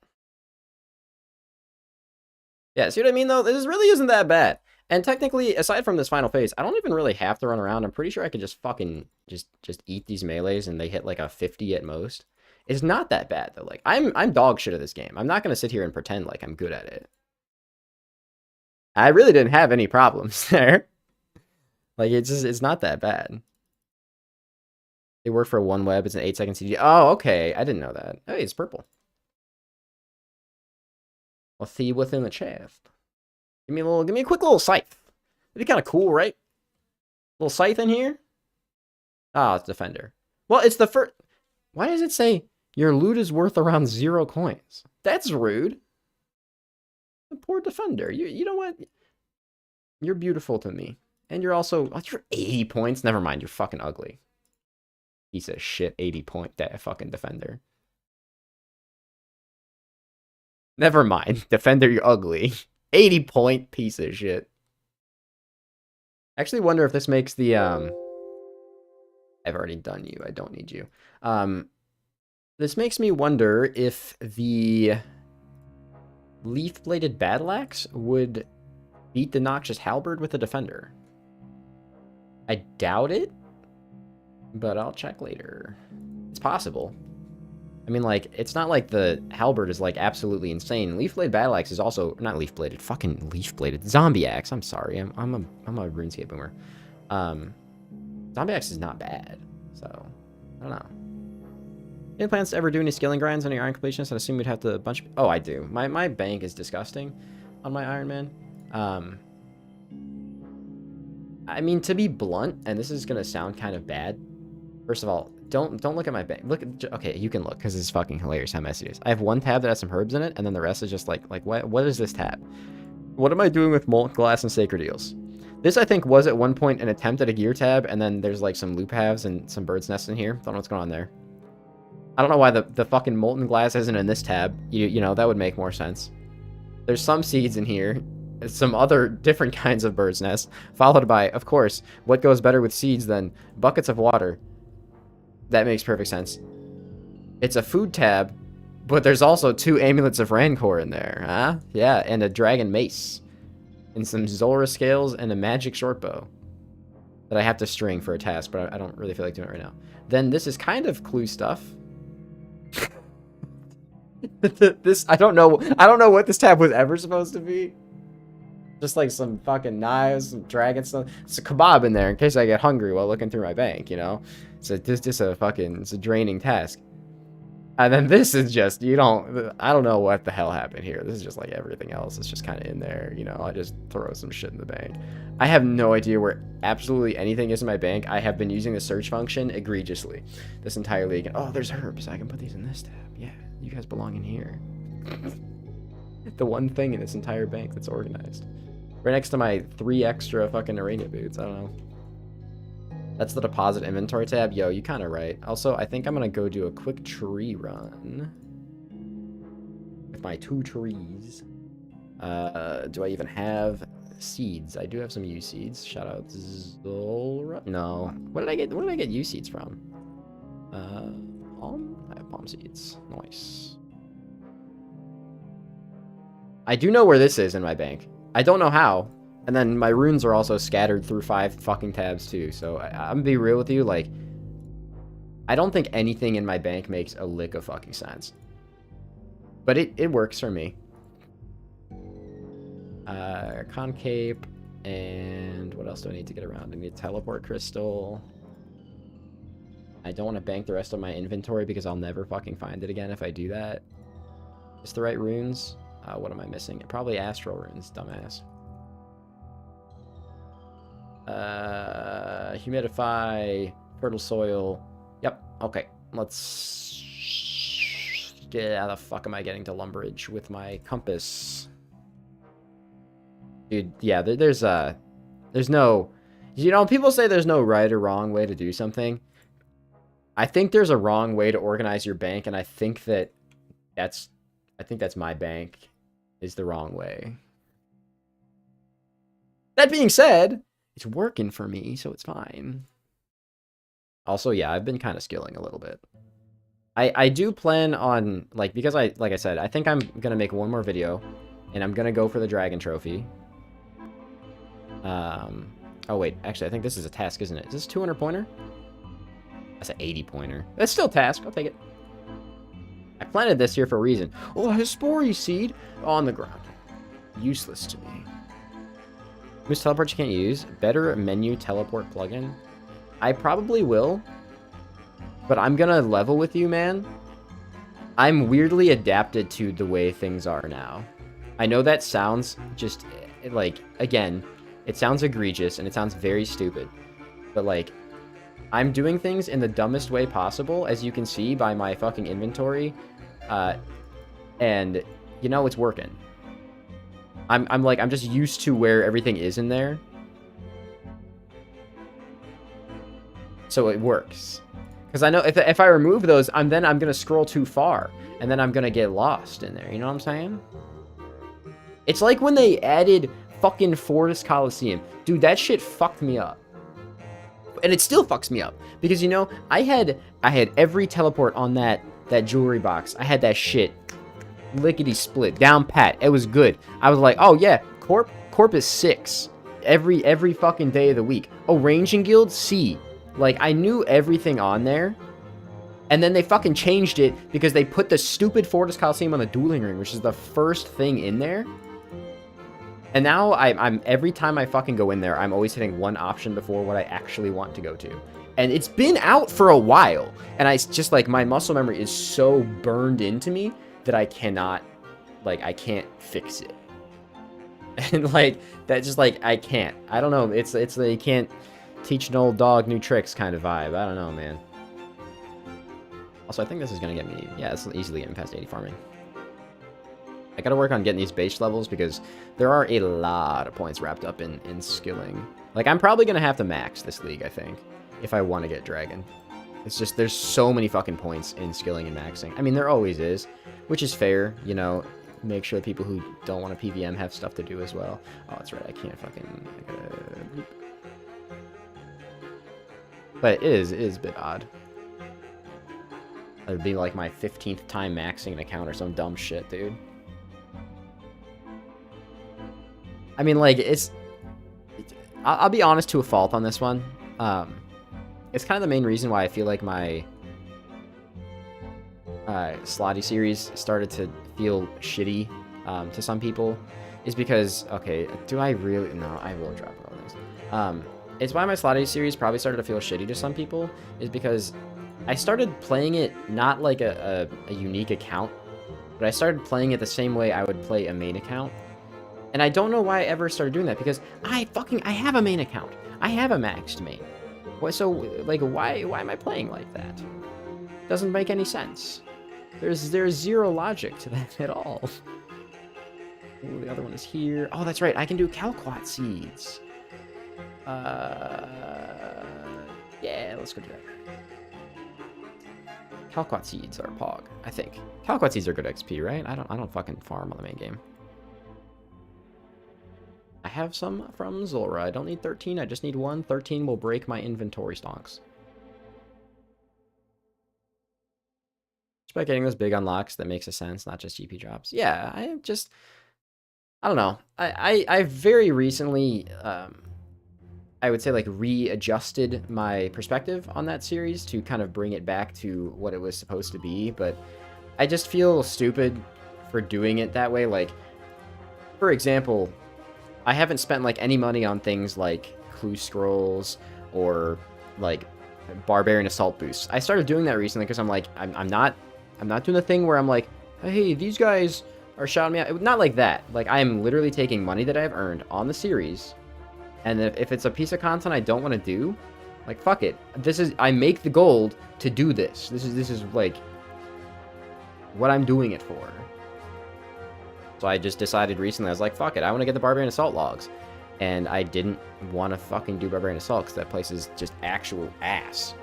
Yeah, see what I mean, though? This really isn't that bad. And technically, aside from this final phase, I don't even really have to run around. I'm pretty sure I could just fucking just eat these melees and they hit like a 50 at most. It's not that bad, though. Like, I'm dog shit at this game. I'm not going to sit here and pretend like I'm good at it. I really didn't have any problems there. Like, it's not that bad. It worked for one web. It's an 8-second CD. Oh, okay. I didn't know that. Hey, it's purple. A thief within the chest. Give me a quick little scythe. It'd be kind of cool, right? Little scythe in here. Ah, it's defender. Well, it's the first. Why does it say your loot is worth around 0 coins? That's rude. The poor defender. You know what? You're beautiful to me, and you're also. Oh, you're 80 points. Never mind. You're fucking ugly. Piece of shit 80-point that fucking defender. Never mind. Defender, you're ugly. 80-point piece of shit. I actually wonder if this makes the I've already done you. I don't need you. This makes me wonder if the leaf-bladed battle axe would beat the noxious halberd with a defender. I doubt it, but I'll check later. It's possible. I mean, like, it's not like the halberd is, like, absolutely insane. Leaf-bladed battle axe is also... Not leaf-bladed. Fucking leaf-bladed. Zombie axe. I'm sorry. I'm a RuneScape boomer. Zombie axe is not bad. So, I don't know. Any plans to ever do any skilling grinds on your iron completionist? I assume you'd have to a bunch of... Oh, I do. My bank is disgusting on my Iron Man. I mean, to be blunt, and this is going to sound kind of bad. First of all, don't look at my bank. Look at... Okay, you can look, because it's fucking hilarious how messy it is. I have one tab that has some herbs in it, and then the rest is just like what is this tab? What am I doing with molten glass and sacred eels? This, I think, was at one point an attempt at a gear tab, and then there's like some loop halves and some bird's nests in here. Don't know what's going on there. I don't know why the fucking molten glass isn't in this tab. You know, that would make more sense. There's some seeds in here. Some other different kinds of bird's nests. Followed by, of course, what goes better with seeds than buckets of water. That makes perfect sense. It's a food tab, but there's also 2 amulets of Rancor in there. Huh? Yeah, and a dragon mace. And some Zora scales and a magic short bow. That I have to string for a task, but I don't really feel like doing it right now. Then this is kind of clue stuff. This I don't know what this tab was ever supposed to be. Just like some fucking knives, some dragon stuff. It's a kebab in there in case I get hungry while looking through my bank, you know? So it's a draining task. And then this is just, I don't know what the hell happened here. This is just like everything else. It's just kind of in there, you know? I just throw some shit in the bank. I have no idea where absolutely anything is in my bank. I have been using the search function egregiously this entire league. Oh, there's herbs. I can put these in this tab. Yeah, you guys belong in here. The one thing in this entire bank that's organized. Right next to my 3 extra fucking Arena boots. I don't know. That's the deposit inventory tab. Yo, you kind of right. Also, I think I'm going to go do a quick tree run. With my 2 trees. Do I even have seeds? I do have some U seeds. Shout out Zora. No. Where did I get U seeds from? Palm? I have palm seeds. Nice. I do know where this is in my bank. I don't know how. And then my runes are also scattered through 5 fucking tabs too. So I'm gonna be real with you, like, I don't think anything in my bank makes a lick of fucking sense. But it works for me. Concave, and what else do I need to get around? I need a teleport crystal. I don't want to bank the rest of my inventory because I'll never fucking find it again if I do that. Just the right runes. What am I missing? Probably astral runes, dumbass. Humidify, fertile soil. Yep, okay. Let's get how the fuck am I getting to Lumbridge with my compass? Dude, yeah, there's no, you know, people say there's no right or wrong way to do something. I think there's a wrong way to organize your bank, and I think that's my bank is the wrong way. That being said, it's working for me, so it's fine. Also, yeah, I've been kind of skilling a little bit. I do plan on, like, because like I said, I think I'm going to make one more video, and I'm going to go for the dragon trophy. Oh, wait, actually, I think this is a task, isn't it? Is this a 200 pointer? That's an 80 pointer. That's still a task. I'll take it. I planted this here for a reason. Oh, a Spory seed on the ground. Useless to me. Moose teleport you can't use. Better menu teleport plugin. I probably will. But I'm gonna level with you, man. I'm weirdly adapted to the way things are now. I know that sounds just, like, again, it sounds egregious and it sounds very stupid. But, like, I'm doing things in the dumbest way possible, as you can see by my fucking inventory. And, you know, it's working. I'm just used to where everything is in there. So it works. Because I know if I remove those, I'm gonna scroll too far, and then I'm gonna get lost in there. You know what I'm saying? It's like when they added fucking Fortis Coliseum. Dude, that shit fucked me up. And it still fucks me up. Because, you know, I had every teleport on that jewelry box. I had that shit lickety split, down pat. It was good. I was like, oh yeah, Corp is 6 every fucking day of the week. Oh, Ranging Guild, C. Like, I knew everything on there. And then they fucking changed it because they put the stupid Fortis Coliseum on the dueling ring, which is the first thing in there. And now I'm every time I fucking go in there, I'm always hitting one option before what I actually want to go to. And it's been out for a while. And I just, like, my muscle memory is so burned into me that I cannot, like, I can't fix it. And, like, that just, like, I can't. I don't know. It's like you can't teach an old dog new tricks kind of vibe. I don't know, man. Also, I think this is going to get me... Yeah, it's easily getting past 80 farming. I got to work on getting these base levels because there are a lot of points wrapped up in skilling. Like, I'm probably going to have to max this league, I think, if I want to get Dragon. It's just, there's so many fucking points in skilling and maxing. I mean, there always is, which is fair, you know. Make sure the people who don't want to PVM have stuff to do as well. Oh, that's right, I can't fucking... But it is a bit odd. It'd be like my 15th time maxing an account or some dumb shit, dude. I mean, like, I'll be honest to a fault on this one. It's kind of the main reason why I feel like my Slotty series started to feel shitty to some people. Is because, okay, do I really... No, I will drop all those. It's why my Slotty series probably started to feel shitty to some people, is because I started playing it not like a unique account, but I started playing it the same way I would play a main account. And I don't know why I ever started doing that, because I have a main account. I have a maxed main. So, like, why am I playing like that? Doesn't make any sense. There's zero logic to that at all. Ooh, the other one is here. Oh, that's right. I can do Calquat seeds. Yeah, let's go do that. Calquat seeds are Pog, I think. Calquat seeds are good XP, right? I don't fucking farm on the main game. I have some from Zulrah. I don't need 13, I just need 1. 13 will break my inventory stonks. Just by getting those big unlocks, that makes a sense, not just GP drops. Yeah, I don't know. I very recently, I would say, like, readjusted my perspective on that series to kind of bring it back to what it was supposed to be, but I just feel stupid for doing it that way. Like, for example, I haven't spent, like, any money on things like clue scrolls or, like, barbarian assault boosts. I started doing that recently because I'm like, I'm not doing the thing where I'm like, hey, these guys are shouting me out. Not like that. Like, I am literally taking money that I've earned on the series, and if it's a piece of content I don't want to do, like, fuck it. I make the gold to do this. This is like what I'm doing it for. So I just decided recently, I was like, fuck it, I want to get the Barbarian Assault logs. And I didn't want to fucking do Barbarian Assault because that place is just actual ass.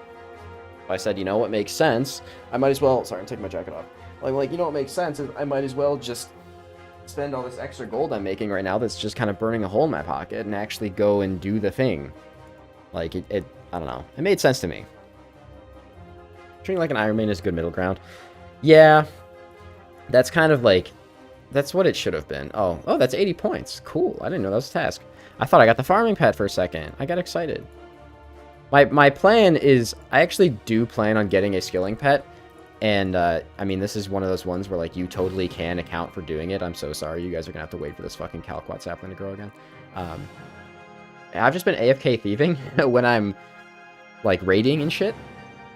So I said, you know what makes sense? I might as well... Sorry, I'm taking my jacket off. Like, you know what makes sense is I might as well just spend all this extra gold I'm making right now that's just kind of burning a hole in my pocket and actually go and do the thing. Like, I don't know. It made sense to me. Treating like an Iron Man is a good middle ground. Yeah. That's kind of like... That's what it should have been. Oh, that's 80 points. Cool. I didn't know that was a task. I thought I got the farming pet for a second. I got excited. My plan is, I actually do plan on getting a skilling pet. And, I mean, this is one of those ones where, like, you totally can account for doing it. I'm so sorry. You guys are going to have to wait for this fucking Calquat sapling to grow again. I've just been AFK thieving when I'm, like, raiding and shit.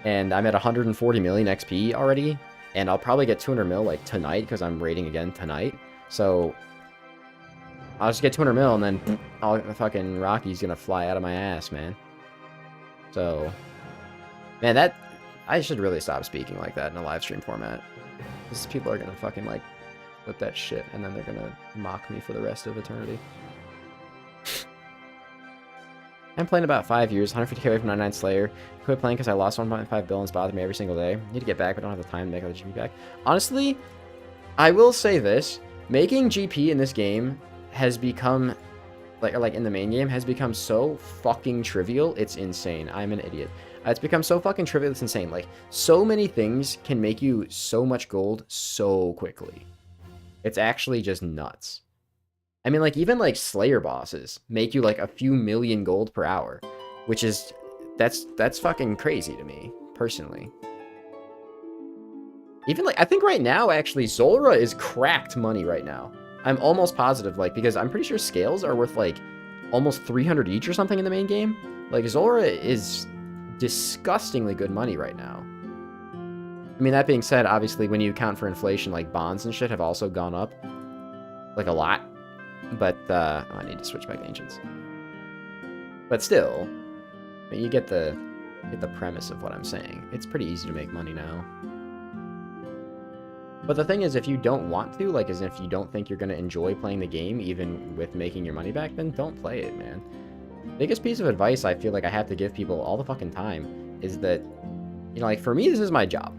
And I'm at 140 million XP already. And I'll probably get 200 mil, like, tonight, because I'm raiding again tonight. So, I'll just get 200 mil, and then fucking Rocky's gonna fly out of my ass, man. So, man, I should really stop speaking like that in a live stream format. Because people are gonna fucking, like, flip that shit, and then they're gonna mock me for the rest of eternity. I'm playing about 5 years, 150k away from 99 Slayer. Quit playing because I lost 1.5 bill and it's bothered me every single day. Need to get back, but don't have the time to make other GP back. Honestly, I will say this. Making GP in this game has become, like in the main game, has become so fucking trivial. It's insane. I'm an idiot. It's become so fucking trivial. It's insane. Like, so many things can make you so much gold so quickly. It's actually just nuts. I mean, like, even, like, Slayer bosses make you, like, a few million gold per hour, which is, that's fucking crazy to me, personally. Even, like, I think right now, actually, Zulrah is cracked money right now. I'm almost positive, like, because I'm pretty sure scales are worth, like, almost 300 each or something in the main game. Like, Zulrah is disgustingly good money right now. I mean, that being said, obviously, when you account for inflation, like, bonds and shit have also gone up, like, a lot. But, oh, I need to switch back to Ancients. But still, I mean, you get the premise of what I'm saying. It's pretty easy to make money now. But the thing is, if you don't want to, like, as if you don't think you're going to enjoy playing the game, even with making your money back, then don't play it, man. Biggest piece of advice I feel like I have to give people all the fucking time is that, you know, like, for me, this is my job.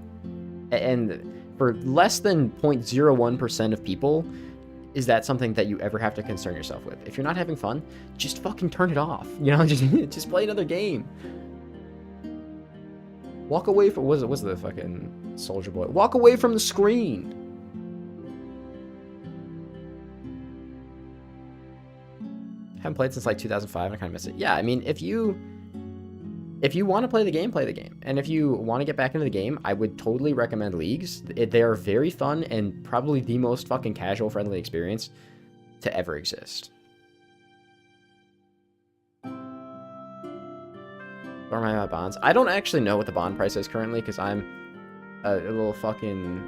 And for less than 0.01% of people, is that something that you ever have to concern yourself with? If you're not having fun, just fucking turn it off. You know, just play another game. Walk away from, what's the fucking Soldier Boy? Walk away from the screen. Haven't played since like 2005. I kind of miss it. Yeah, I mean, if you want to play the game, play the game. And if you want to get back into the game, I would totally recommend Leagues. They are very fun and probably the most fucking casual friendly experience to ever exist. What are my bonds? I don't actually know what the bond price is currently because I'm a little fucking...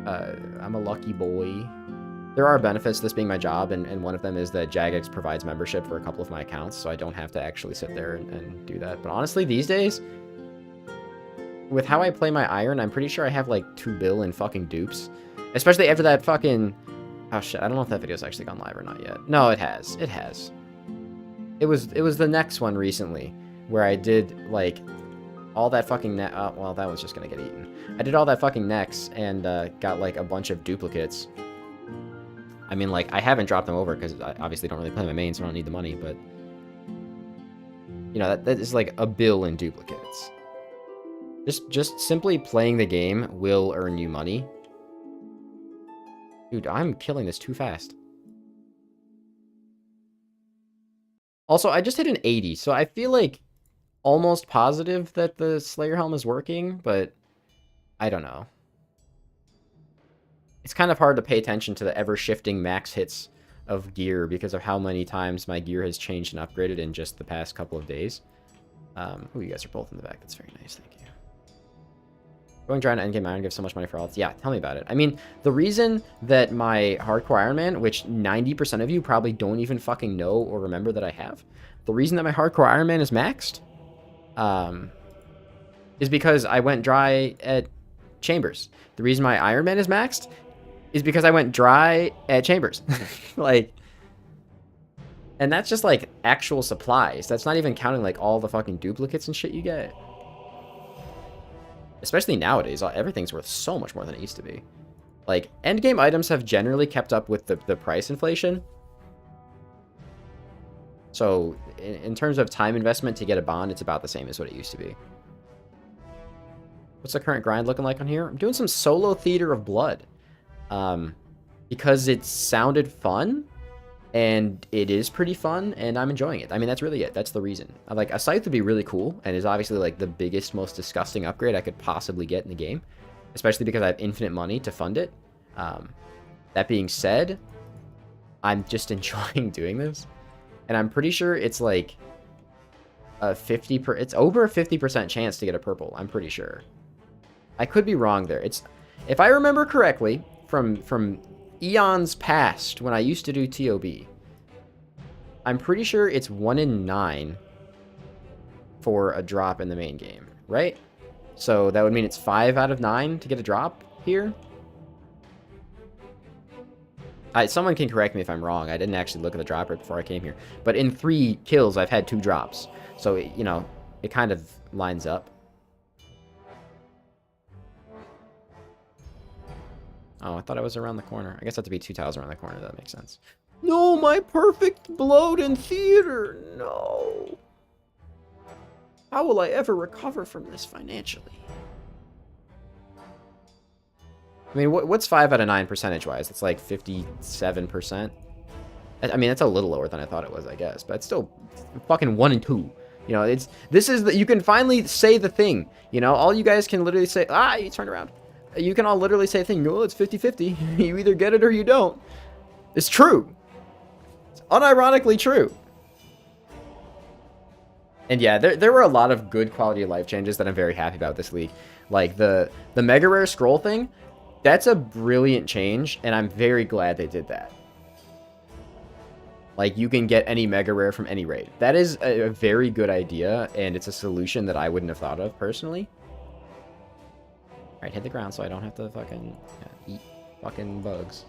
I'm a lucky boy. There are benefits to this being my job, and one of them is that Jagex provides membership for a couple of my accounts, so I don't have to actually sit there and do that. But honestly, these days, with how I play my Iron, I'm pretty sure I have like 2 bill in fucking dupes. Especially after that fucking... Oh shit, I don't know if that video's actually gone live or not yet. No, it has. It has. It was the next one recently, where I did, like, all that fucking... well, that was just gonna get eaten. I did all that fucking next, and got, like, a bunch of duplicates. I mean, like, I haven't dropped them over because I obviously don't really play my main, so I don't need the money, but... You know, that is like a bill in duplicates. Just simply playing the game will earn you money. Dude, I'm killing this too fast. Also, I just hit an 80, so I feel like almost positive that the Slayer Helm is working, but I don't know. It's kind of hard to pay attention to the ever-shifting max hits of gear because of how many times my gear has changed and upgraded in just the past couple of days. Oh, you guys are both in the back. That's very nice. Thank you. Going dry on endgame Iron gives so much money for all. Yeah, tell me about it. I mean, the reason that my hardcore Iron Man, which 90% of you probably don't even fucking know or remember that I have, the reason that my hardcore Iron Man is maxed, is because I went dry at Chambers. The reason my Iron Man is maxed is because I went dry at Chambers. Like, and that's just like actual supplies. That's not even counting like all the fucking duplicates and shit you get. Especially nowadays, everything's worth so much more than it used to be. Like, endgame items have generally kept up with the price inflation. So, in terms of time investment to get a bond, it's about the same as what it used to be. What's the current grind looking like on here? I'm doing some solo Theater of Blood. Because it sounded fun, and it is pretty fun, and I'm enjoying it. I mean, that's really it. That's the reason. Like, a scythe would be really cool, and is obviously, like, the biggest, most disgusting upgrade I could possibly get in the game. Especially because I have infinite money to fund it. That being said, I'm just enjoying doing this. And I'm pretty sure it's, like, it's over a 50% chance to get a purple. I'm pretty sure. I could be wrong there. If I remember correctly, from eons past when I used to do TOB, I'm pretty sure it's 1 in 9 for a drop in the main game, right? So that would mean it's 5 out of 9 to get a drop here. Someone can correct me if I'm wrong. I didn't actually look at the drop rate before I came here. But in 3 kills, I've had 2 drops. So, you know, it kind of lines up. Oh, I thought I was around the corner. I guess I have to be 2 tiles around the corner. That makes sense. No, my perfect bloat in theater. No. How will I ever recover from this financially? I mean, what's 5 out of 9 percentage-wise? It's like 57%. I mean, that's a little lower than I thought it was, I guess. But it's still fucking 1 and 2. You know, this is the, you can finally say the thing. You know, all you guys can literally say, you turned around. You can all literally say the thing, oh, it's 50-50. You either get it or you don't. It's true. It's unironically true. And yeah, there were a lot of good quality of life changes that I'm very happy about this league. Like the mega rare scroll thing. That's a brilliant change, and I'm very glad they did that. Like, you can get any mega rare from any raid. That is a very good idea, and it's a solution that I wouldn't have thought of, personally. Alright, hit the ground so I don't have to fucking eat fucking bugs.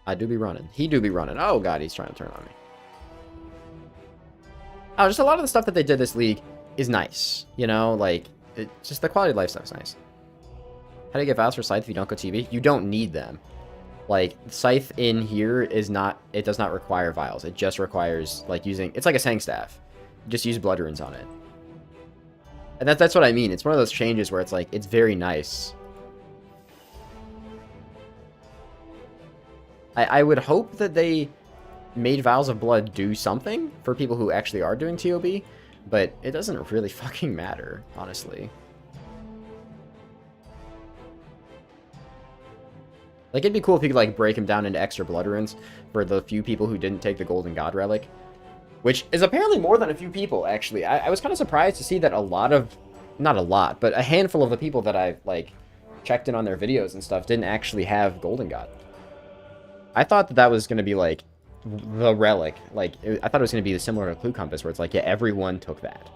I do be running. He do be running. Oh god, he's trying to turn on me. Oh, just a lot of the stuff that they did this league is nice. You know, like, just the quality of life stuff is nice. How do you get vials for Scythe if you don't go TB? You don't need them. Like, Scythe in here is not, it does not require vials. It just requires, like, using, it's like a Sang Staff. You just use Blood Runes on it. And that's what I mean. It's one of those changes where it's like, it's very nice. I would hope that they made Vials of Blood do something for people who actually are doing TOB, but it doesn't really fucking matter, honestly. Like, it'd be cool if you could, like, break them down into extra Blood Runes for the few people who didn't take the Golden God Relic, which is apparently more than a few people, actually. I was kind of surprised to see that a lot of, not a lot, but a handful of the people that I, like, checked in on their videos and stuff didn't actually have Golden God. I thought that that was going to be, like, the relic. Like, I thought it was going to be similar to Clue Compass, where it's like, yeah, everyone took that.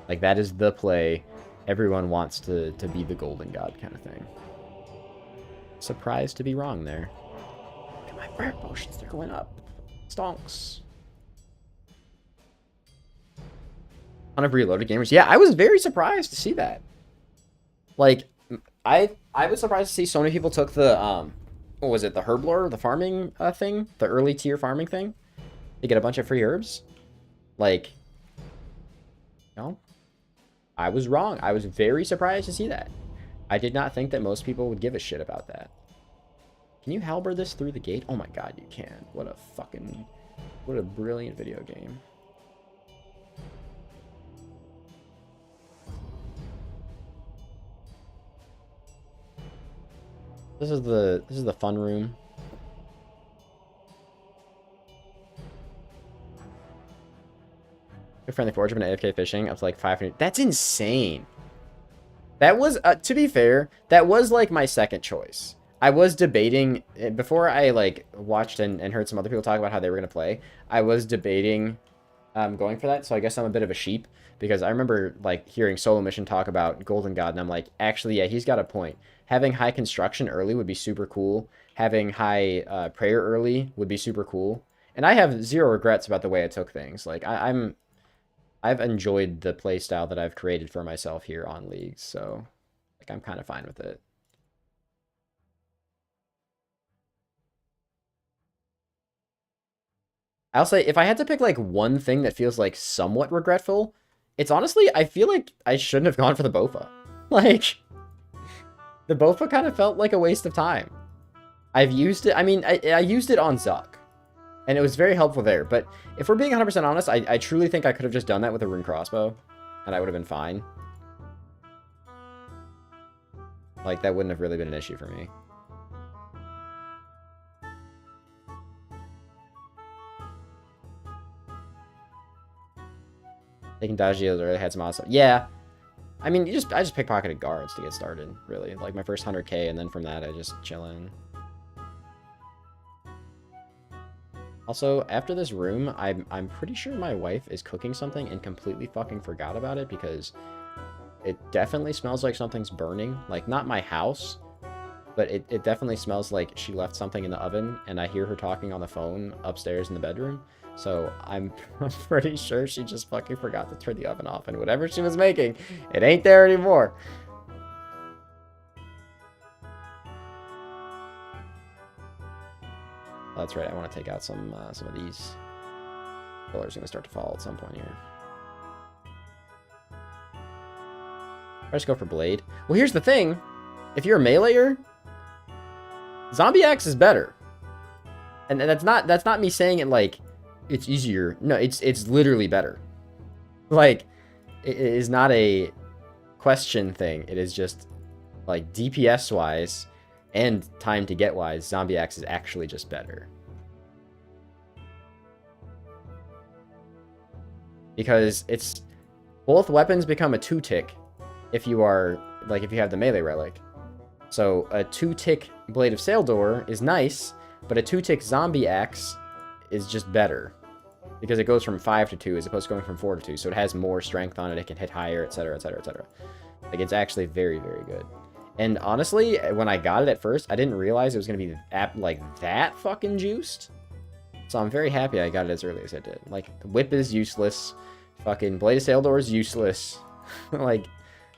Like, that is the play. Everyone wants to be the Golden God kind of thing. Surprised to be wrong there. Look at my prayer potions, they're going up. Stonks. Ton of reloaded gamers. Yeah, I was very surprised to see that. Like, I was surprised to see so many people took the, what was it, the Herblore, the farming thing? The early tier farming thing? To get a bunch of free herbs? Like, no. I was wrong. I was very surprised to see that. I did not think that most people would give a shit about that. Can you halberd this through the gate? Oh my god, you can. What a fucking... What a brilliant video game. This is the fun room. Good friendly forge, been AFK fishing up to like 500. That's insane. That was, to be fair, that was like my second choice. I was debating, before I like watched and heard some other people talk about how they were going to play, I was debating going for that, so I guess I'm a bit of a sheep, because I remember like hearing Solo Mission talk about Golden God, and I'm like, actually, yeah, he's got a point. Having high construction early would be super cool. Having high prayer early would be super cool. And I have zero regrets about the way I took things. Like, I've enjoyed the playstyle that I've created for myself here on Leagues, so like I'm kind of fine with it. I'll say, if I had to pick like one thing that feels like somewhat regretful, it's honestly, I feel like I shouldn't have gone for the Bofa. Like, the Bofa kind of felt like a waste of time. I've used it, I mean, I used it on Zuck, and it was very helpful there, but if we're being 100% honest, I truly think I could have just done that with a rune crossbow, and I would have been fine. Like, that wouldn't have really been an issue for me. Taking Dajios early had some awesome... Yeah. I mean, I just pickpocketed guards to get started, really. Like, my first 100k, and then from that, I just chillin'. Also, after this room, I'm pretty sure my wife is cooking something and completely fucking forgot about it, because it definitely smells like something's burning. Like, not my house, but it definitely smells like she left something in the oven, and I hear her talking on the phone upstairs in the bedroom. So I'm pretty sure she just fucking forgot to turn the oven off, and whatever she was making, it ain't there anymore. Oh, that's right, I want to take out some of these. Pillars are gonna start to fall at some point here. I just go for blade. Well, here's the thing. If you're a meleeer, zombie axe is better. And that's not me saying it like it's easier. No, it's literally better. Like, it is not a question thing. It is just like DPS wise and time to get wise, zombie axe is actually just better. Because it's both weapons become a 2-tick if you are like if you have the melee relic. So a 2-tick Blade of Saildor is nice, but a 2-tick zombie axe is just better because it goes from 5 to 2 as opposed to going from 4 to 2. So it has more strength on it. It can hit higher, etc., etc., etc. Like, it's actually very, very good. And honestly, when I got it at first, I didn't realize it was going to be like that fucking juiced. So I'm very happy I got it as early as I did. Like, the whip is useless. Fucking Blade of Saildor is useless. Like,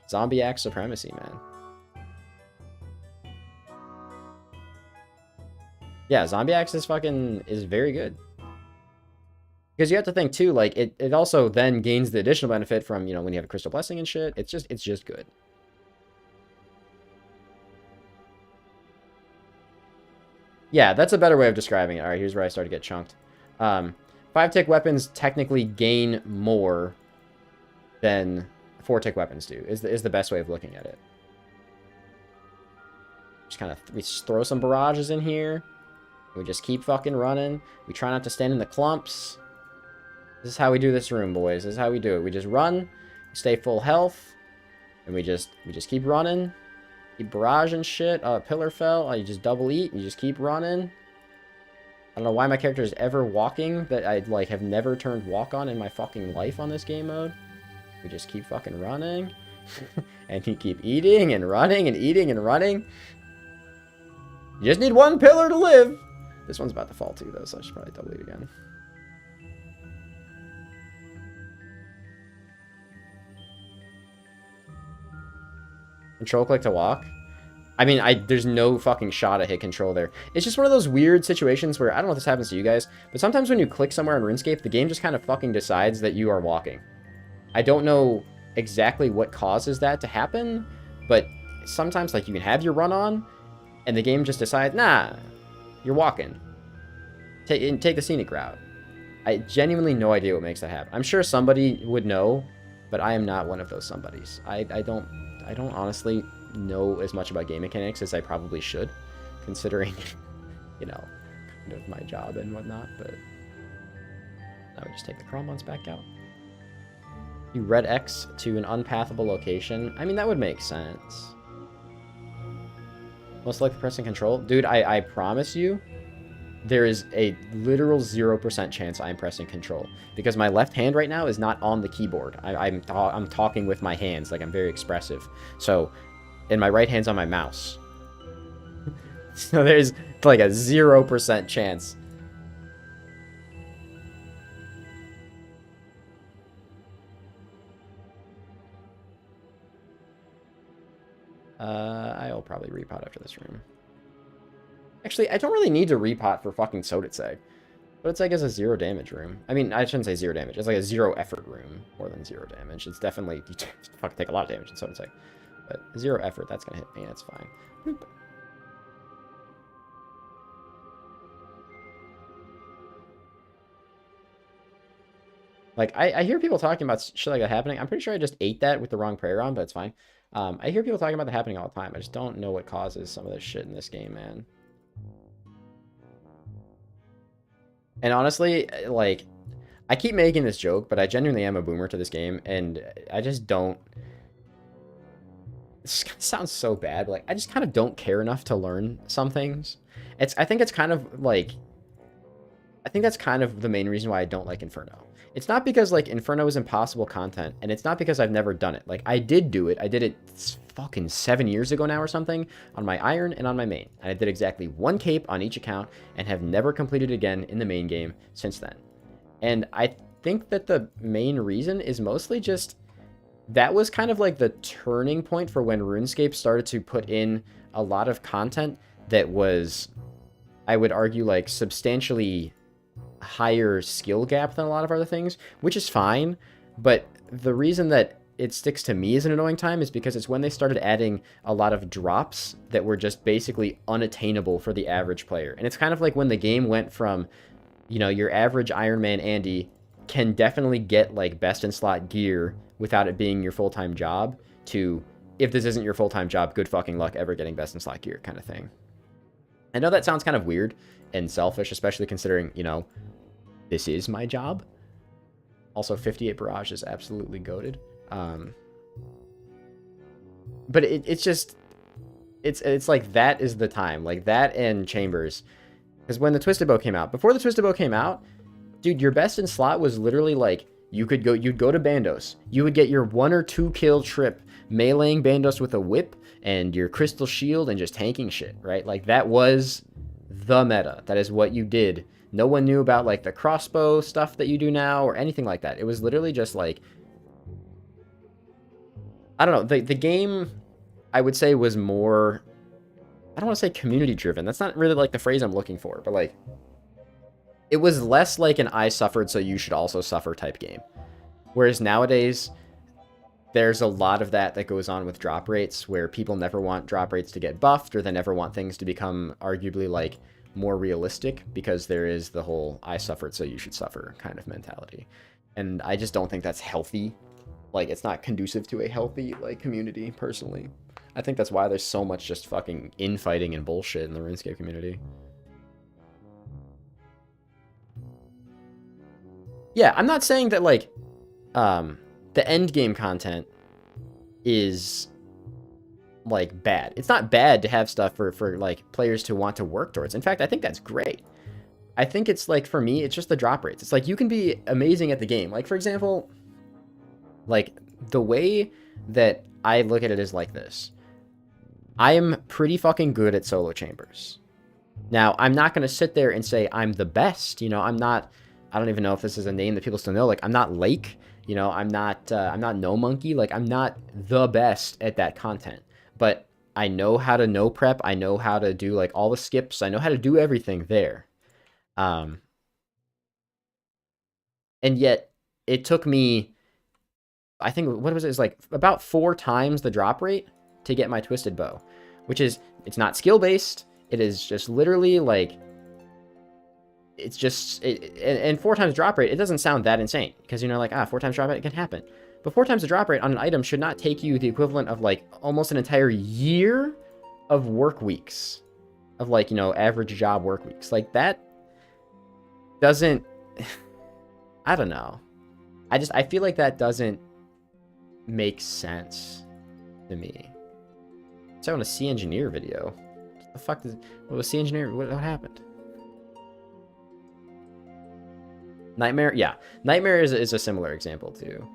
zombie axe supremacy, man. Yeah, zombie axe is very good. Because you have to think too, like, it also then gains the additional benefit from, you know, when you have a crystal blessing and shit. It's just good. Yeah, that's a better way of describing it. All right, here's where I start to get chunked. 5-tick weapons technically gain more than 4-tick weapons do, is the best way of looking at it. Just kind of, we just throw some barrages in here. We just keep fucking running. We try not to stand in the clumps. This is how we do this room, boys. This is how we do it. We just run, we stay full health, and we just keep running. Keep barraging shit. Pillar fell. You just double eat, and you just keep running. I don't know why my character is ever walking, that I, like, have never turned walk on in my fucking life on this game mode. We just keep fucking running. And you keep eating and running and eating and running. You just need one pillar to live. This one's about to fall too, though, so I should probably double eat again. Control click to walk. I mean, there's no fucking shot at hit control there. It's just one of those weird situations where, I don't know if this happens to you guys, but sometimes when you click somewhere in RuneScape, the game just kind of fucking decides that you are walking. I don't know exactly what causes that to happen, but sometimes, like, you can have your run on, and the game just decides, nah, you're walking. Take the scenic route. I genuinely no idea what makes that happen. I'm sure somebody would know, but I am not one of those somebodies. I don't honestly know as much about game mechanics as I probably should, considering, you know, kind of my job and whatnot, but I would just take the chrome ones back out. You red X to an unpathable location. I mean, that would make sense. Most likely pressing control. Dude, I promise you, there is a literal 0% chance I'm pressing control, because my left hand right now is not on the keyboard. I'm talking with my hands, like, I'm very expressive. So, and my right hand's on my mouse. So there's like a 0% chance. I'll probably repot after this room. Actually, I don't really need to repot for fucking Soditseg. Soditseg is a 0 damage room. I mean, I shouldn't say 0 damage. It's like a 0 effort room more than 0 damage. It's definitely, you fucking take a lot of damage in Soditseg. But 0 effort, that's gonna hit me, that's fine. Boop. Like, I hear people talking about shit like that happening. I'm pretty sure I just ate that with the wrong prayer on, but it's fine. I hear people talking about that happening all the time. I just don't know what causes some of this shit in this game, man. And honestly, like, I keep making this joke, but I genuinely am a boomer to this game, and I just don't... This sounds so bad, but, like, I just kind of don't care enough to learn some things. I think it's kind of, like... I think that's kind of the main reason why I don't like Inferno. It's not because like Inferno is impossible content, and it's not because I've never done it. Like I did do it. I did it fucking 7 years ago now or something on my Iron and on my main. And I did exactly 1 cape on each account and have never completed it again in the main game since then. And I think that the main reason is mostly just that was kind of like the turning point for when RuneScape started to put in a lot of content that was, I would argue, like substantially higher skill gap than a lot of other things, which is fine. But the reason that it sticks to me as an annoying time is because it's when they started adding a lot of drops that were just basically unattainable for the average player. And it's kind of like when the game went from, you know, your average Iron Man Andy can definitely get like best in slot gear without it being your full-time job, to if this isn't your full-time job, good fucking luck ever getting best in slot gear kind of thing. I know that sounds kind of weird and selfish, especially considering, you know, this is my job. Also, 58 Barrage is absolutely goated. But it's just, it's like that is the time. Like that and Chambers. Because when the Twisted Bow came out, before the Twisted Bow came out, dude, your best in slot was literally like, you'd go to Bandos. You would get your 1 or 2 kill trip meleeing Bandos with a whip and your crystal shield and just tanking shit, right? Like that was the meta. That is what you did. No one knew about like the crossbow stuff that you do now or anything like that. It was literally just like, I don't know. The game, I would say, was more, I don't want to say community driven. That's not really like the phrase I'm looking for, but like, it was less like an I suffered so you should also suffer type game. Whereas nowadays, there's a lot of that goes on with drop rates, where people never want drop rates to get buffed, or they never want things to become arguably like more realistic, because there is the whole I suffered so you should suffer kind of mentality. And I just don't think that's healthy. Like, it's not conducive to a healthy like community, personally. I think that's why there's so much just fucking infighting and bullshit in the RuneScape community. Yeah, I'm not saying that, like, the end game content is, like, bad. It's not bad to have stuff for like, players to want to work towards. In fact, I think that's great. I think it's, like, for me, it's just the drop rates. It's like, you can be amazing at the game. Like, for example, like, the way that I look at it is like this. I'm pretty fucking good at solo chambers. Now, I'm not going to sit there and say I'm the best. You know, I'm not... I don't even know if this is a name that people still know. Like, I'm not Lake, you know, I'm not No Monkey. Like, I'm not the best at that content, but I know how to no prep. I know how to do like all the skips. I know how to do everything there. And yet it took me, I think, what was it? It's like about 4 times the drop rate to get my Twisted Bow, which is, it's not skill based. It is just literally like, it's just, and 4 times drop rate, it doesn't sound that insane, because, you know, like, 4 times drop rate, it can happen. But 4 times the drop rate on an item should not take you the equivalent of, like, almost an entire year of work weeks. Of, like, you know, average job work weeks. Like, that doesn't, I don't know. I feel like that doesn't make sense to me. So I want a Sea Engineer video. What the fuck what was Sea Engineer? What happened? Nightmare, yeah. Nightmare is a similar example, too.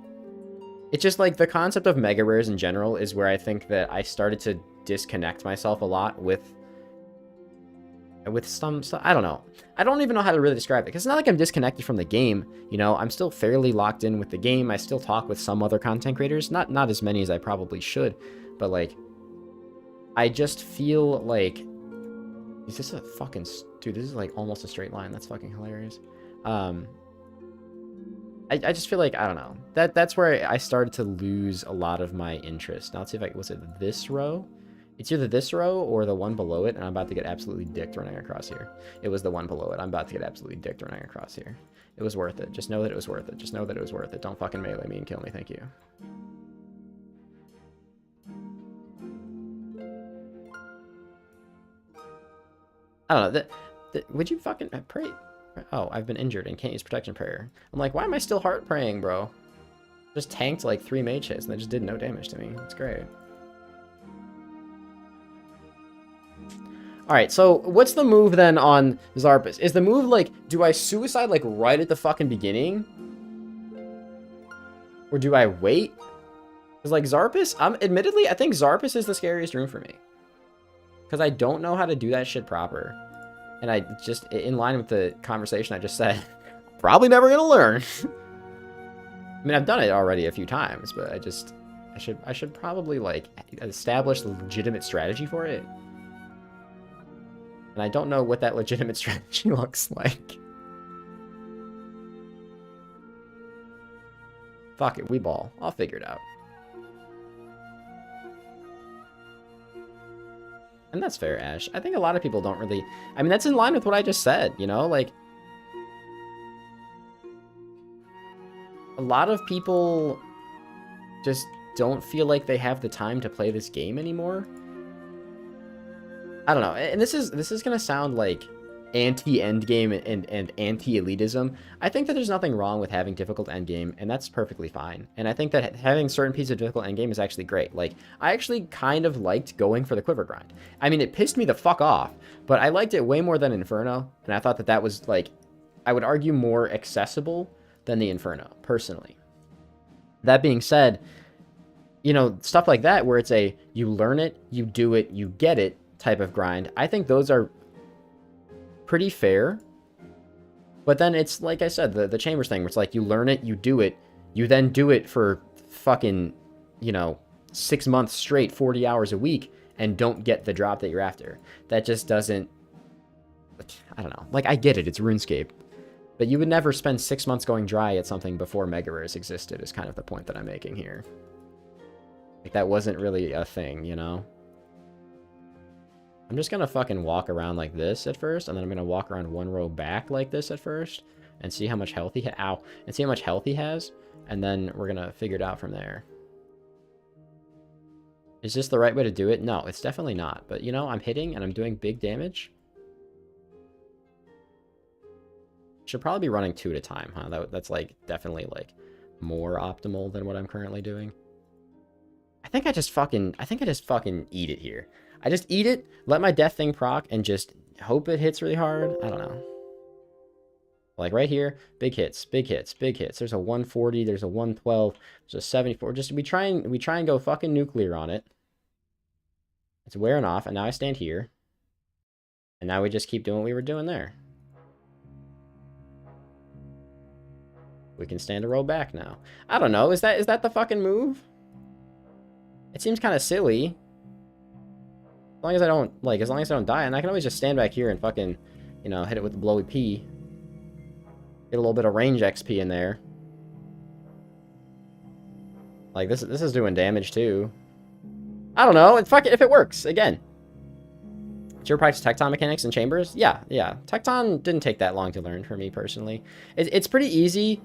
It's just, like, the concept of mega rares in general is where I think that I started to disconnect myself a lot with some stuff. I don't know. I don't even know how to really describe it, because it's not like I'm disconnected from the game. You know, I'm still fairly locked in with the game. I still talk with some other content creators. Not as many as I probably should, but, like, I just feel like... Is this a fucking... Dude, this is, like, almost a straight line. That's fucking hilarious. I just feel like, I don't know, that's where I started to lose a lot of my interest. Now let's see if was it this row? It's either this row or the one below it, and I'm about to get absolutely dicked running across here. It was the one below it. I'm about to get absolutely dicked running across here. It was worth it. Just know that it was worth it. Just know that it was worth it. Don't fucking melee me and kill me. Thank you. I don't know. Would you fucking pray? Oh, I've been injured and can't use protection prayer. I'm like, why am I still heart praying, bro? Just tanked like 3 mage hits and they just did no damage to me. That's great. Alright, so what's the move then on Zarpus? Is the move like, do I suicide like right at the fucking beginning? Or do I wait? Because like Zarpus, admittedly, I think Zarpus is the scariest room for me. Because I don't know how to do that shit proper. And I just, in line with the conversation I just said, probably never gonna learn. I mean, I've done it already a few times, but I should probably like establish a legitimate strategy for it. And I don't know what that legitimate strategy looks like. Fuck it, we ball. I'll figure it out. And that's fair, Ash. I think a lot of people don't really... I mean, that's in line with what I just said, you know? Like, a lot of people just don't feel like they have the time to play this game anymore. I don't know. And this is going to sound like anti-endgame and anti-elitism. I think that there's nothing wrong with having difficult endgame, and that's perfectly fine. And I think that having certain pieces of difficult endgame is actually great. Like, I actually kind of liked going for the quiver grind. I mean, it pissed me the fuck off, but I liked it way more than Inferno, and I thought that that was, like, I would argue more accessible than the Inferno, personally. That being said, you know, stuff like that where it's a, you learn it, you do it, you get it type of grind, I think those are pretty fair. But then it's like I said, the Chambers thing where it's like you learn it, you do it, you then do it for fucking, you know, 6 months straight, 40 hours a week, and don't get the drop that you're after. That just doesn't, I don't know. Like, I get it, it's RuneScape, but you would never spend 6 months going dry at something before Mega Rares existed, is kind of the point that I'm making here. Like, that wasn't really a thing, you know? I'm just gonna fucking walk around like this at first, and then I'm gonna walk around one row back like this at first, and see how much health he and see how much health he has, and then we're gonna figure it out from there. Is this the right way to do it? No, it's definitely not. But you know, I'm hitting and I'm doing big damage. Should probably be running 2 at a time, huh? That's like definitely like more optimal than what I'm currently doing. I think I just fucking eat it here. I just eat it, let my death thing proc, and just hope it hits really hard. I don't know. Like right here, big hits, big hits, big hits. There's a 140, there's a 112, there's a 74. Just we try and go fucking nuclear on it. It's wearing off, and now I stand here. And now we just keep doing what we were doing there. We can stand a row back now. I don't know, is that the fucking move? It seems kind of silly. As long as I don't die, and I can always just stand back here and fucking, you know, hit it with the blowy P. Get a little bit of range XP in there. Like, this is doing damage, too. I don't know, fuck it if it works, again. Did you ever practice Tecton mechanics in Chambers? Yeah. Tecton didn't take that long to learn for me, personally. It's pretty easy,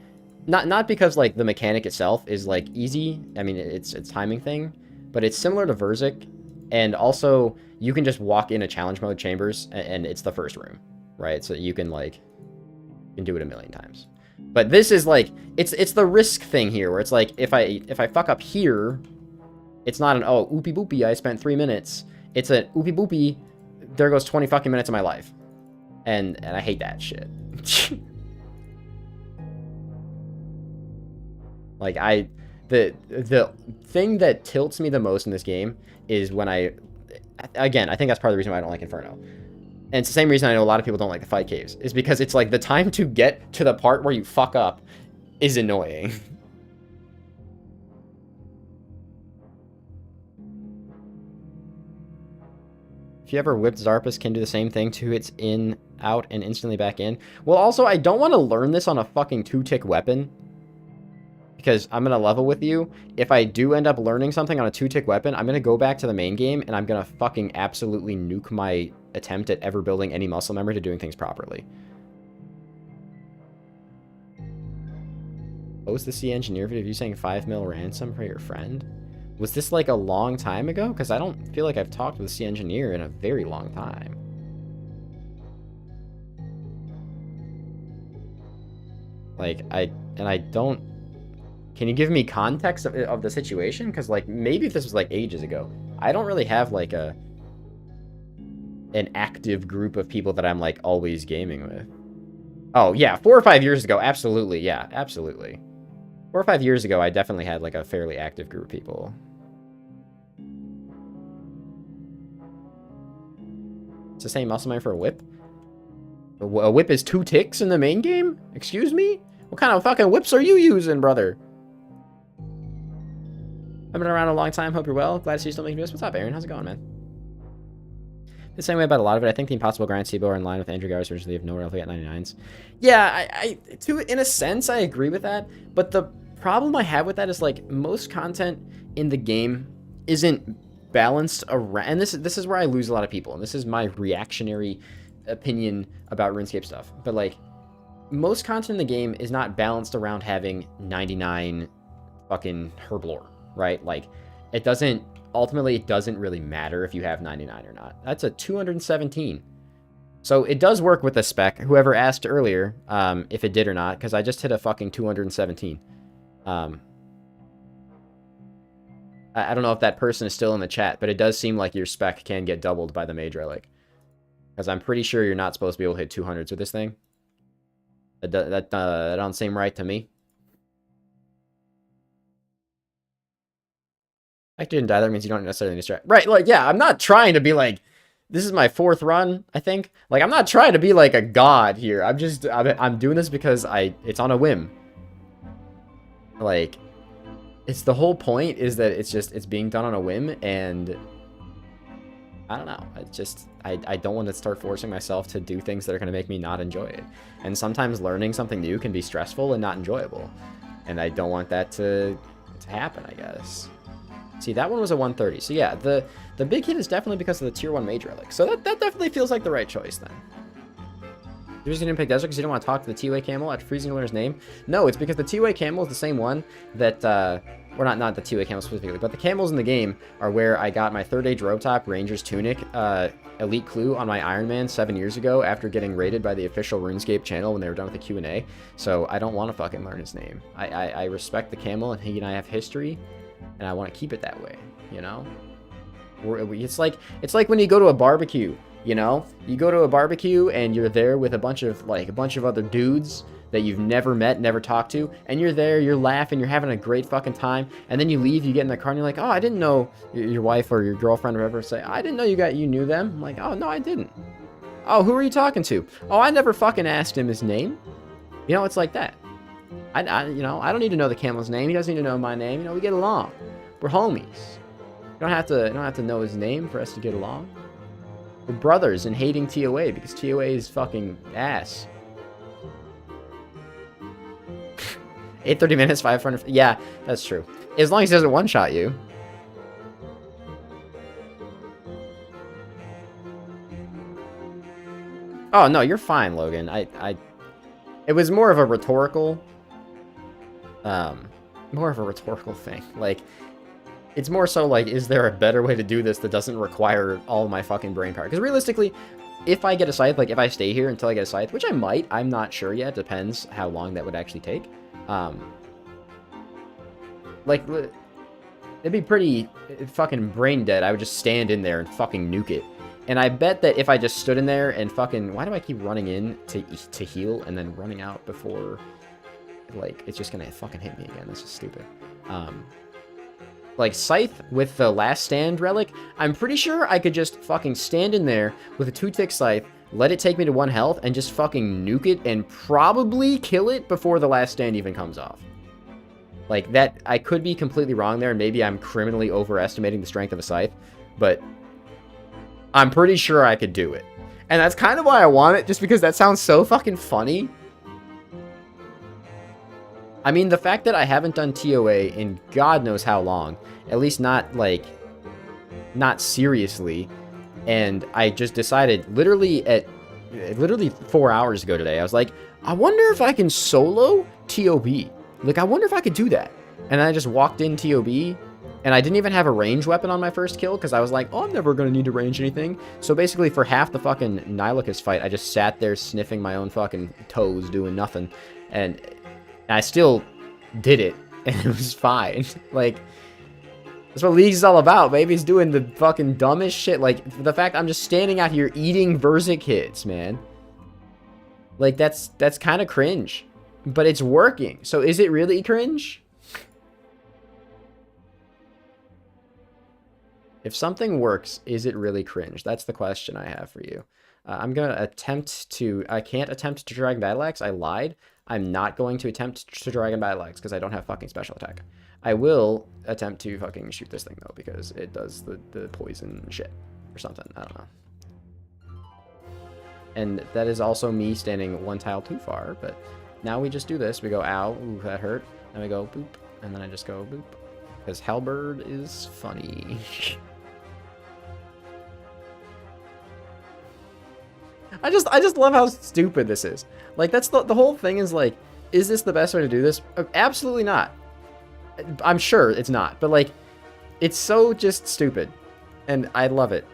not because, like, the mechanic itself is, like, easy. I mean, it's a timing thing, but it's similar to Verzik. And also, you can just walk in a challenge mode Chambers, and it's the first room, right? So you can, like, you can do it a million times. But this is, like, it's the risk thing here, where it's like, if I fuck up here, it's not an, oh, oopie boopie, I spent 3 minutes. It's an oopie boopie, there goes 20 fucking minutes of my life. And I hate that shit. Like, the thing that tilts me the most in this game is when again, I think that's part of the reason why I don't like Inferno. And it's the same reason I know a lot of people don't like the fight caves, is because it's like the time to get to the part where you fuck up is annoying. If you ever whipped Zarpus, can do the same thing too. It's in, out, and instantly back in. Well, also, I don't want to learn this on a fucking 2-tick weapon, because I'm going to level with you. If I do end up learning something on a 2-tick weapon, I'm going to go back to the main game, and I'm going to fucking absolutely nuke my attempt at ever building any muscle memory to doing things properly. Post the C engineer video of you saying 5 mil ransom for your friend? Was this like a long time ago? Because I don't feel like I've talked with the C engineer in a very long time. Like, I don't... Can you give me context of the situation? Because, like, maybe if this was, like, ages ago. I don't really have, like, a an active group of people that I'm like always gaming with. Oh yeah, 4 or 5 years ago, absolutely, yeah, absolutely. 4 or 5 years ago, I definitely had like a fairly active group of people. It's the same muscle man for a whip. A whip is 2 ticks in the main game? Excuse me? What kind of fucking whips are you using, brother? I've been around a long time. Hope you're well. Glad to see you still making videos. What's up, Aaron? How's it going, man? The same way about a lot of it. I think the Impossible Grind Sibo are in line with Andrew Gar's originally of nowhere else at 99s. Yeah, in a sense, I agree with that. But the problem I have with that is, like, most content in the game isn't balanced around... And this is where I lose a lot of people. And this is my reactionary opinion about RuneScape stuff. But, like, most content in the game is not balanced around having 99 fucking herblore, right? Like, it doesn't... Ultimately, it doesn't really matter if you have 99 or not. That's a 217. So it does work with the spec. Whoever asked earlier if it did or not, because I just hit a fucking 217. I don't know if that person is still in the chat, but it does seem like your spec can get doubled by the Mage Relic. Because I'm pretty sure you're not supposed to be able to hit 200s with this thing. That don't seem right to me. Fact you didn't die there means you don't necessarily distract. Right, like, yeah, I'm not trying to be like, this is my 4th run, I think. Like, I'm not trying to be like a god here. I'm doing this because it's on a whim. Like, it's the whole point is that it's being done on a whim, and I don't know. I don't want to start forcing myself to do things that are going to make me not enjoy it. And sometimes learning something new can be stressful and not enjoyable. And I don't want that to happen, I guess. See, that one was a 130. So yeah, the big hit is definitely because of the tier 1 Mage Relic. So that definitely feels like the right choice then. You're just going to pick Desert because you don't want to talk to the T-Way Camel after freezing to learn his name? No, it's because the T-Way Camel is the same one that, or not the T-Way Camel specifically, but the camels in the game are where I got my 3rd Age Robe Top Ranger's Tunic Elite Clue on my Iron Man 7 years ago after getting raided by the official RuneScape channel when they were done with the Q&A. So I don't want to fucking learn his name. I respect the camel, and he and I have history. And I want to keep it that way, you know? It's like when you go to a barbecue, you know? You go to a barbecue and you're there with a bunch of other dudes that you've never met, never talked to, and you're there, you're laughing, you're having a great fucking time, and then you leave, you get in the car, and you're like, oh, I didn't know your wife or your girlfriend or whatever say, I didn't know you knew them. I'm like, oh, no, I didn't. Oh, who are you talking to? Oh, I never fucking asked him his name. You know, it's like that. You know, I don't need to know the camel's name. He doesn't need to know my name. You know, we get along. We're homies. You don't have to know his name for us to get along. We're brothers in hating TOA because TOA is fucking ass. 8:30 minutes, 500. Yeah, that's true. As long as he doesn't one-shot you. Oh no, you're fine, Logan. It was more of a rhetorical. More of a rhetorical thing. Like, it's more so like, is there a better way to do this that doesn't require all my fucking brain power? Because realistically, if I get a scythe, like if I stay here until I get a scythe, which I might, I'm not sure yet, depends how long that would actually take. Like, it'd be pretty fucking brain dead. I would just stand in there and fucking nuke it. And I bet that if I just stood in there and fucking, why do I keep running in to heal and then running out before, like, it's just gonna fucking hit me again. This is stupid. Like, Scythe with the Last Stand relic, I'm pretty sure I could just fucking stand in there with a 2-tick Scythe, let it take me to 1 health, and just fucking nuke it and probably kill it before the Last Stand even comes off. Like, that, I could be completely wrong there, and maybe I'm criminally overestimating the strength of a Scythe, but I'm pretty sure I could do it. And that's kind of why I want it, just because that sounds so fucking funny. I mean, the fact that I haven't done TOA in God knows how long, at least not, like, not seriously, and I just decided literally 4 hours ago today, I was like, I wonder if I can solo TOB. Like, I wonder if I could do that. And I just walked in TOB, and I didn't even have a range weapon on my first kill, because I was like, oh, I'm never going to need to range anything. So basically, for half the fucking Nihilus fight, I just sat there sniffing my own fucking toes, doing nothing. And I still did it, and it was fine. Like, That's what League's all about, baby. He's doing the fucking dumbest shit. Like, the fact I'm just standing out here eating Verzik hits, man. Like, that's kind of cringe. But it's working. So is it really cringe? If something works, is it really cringe? That's the question I have for you. I'm going to attempt to... I can't attempt to Dragon Battle Axe. I lied. I'm not going to attempt to Dragon Battle Axe because I don't have fucking special attack. I will attempt to fucking shoot this thing, though, because it does the poison shit or something. I don't know. And that is also me standing one tile too far, but now we just do this. We go, ow, ooh, that hurt. Then we go, boop, and then I just go, boop. Because Halberd is funny. I just love how stupid this is. Like, that's the whole thing is like, is this the best way to do this? Absolutely not. I'm sure it's not, but like, it's so just stupid, and I love it.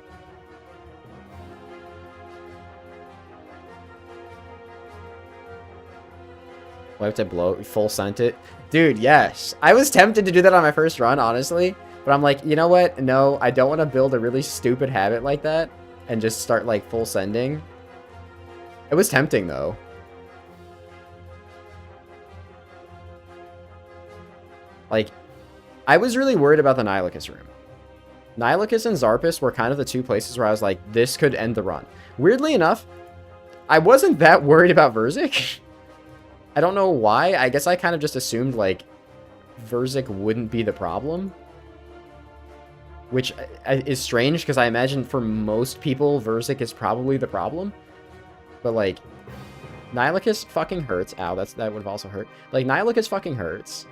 Wiped it, blow, full sent it. Dude, yes. I was tempted to do that on my first run, honestly, but I'm like, you know what? No, I don't want to build a really stupid habit like that and just start like full sending. It was tempting though. Like, I was really worried about the Nihilakis room. Nihilakis and Zarpus were kind of the two places where I was like, this could end the run. Weirdly enough, I wasn't that worried about Verzik. I don't know why. I guess I kind of just assumed, like, Verzik wouldn't be the problem. Which is strange, because I imagine for most people, Verzik is probably the problem. But, like, Nihilakis fucking hurts. Ow, that would have also hurt. Like, Nihilakis fucking hurts.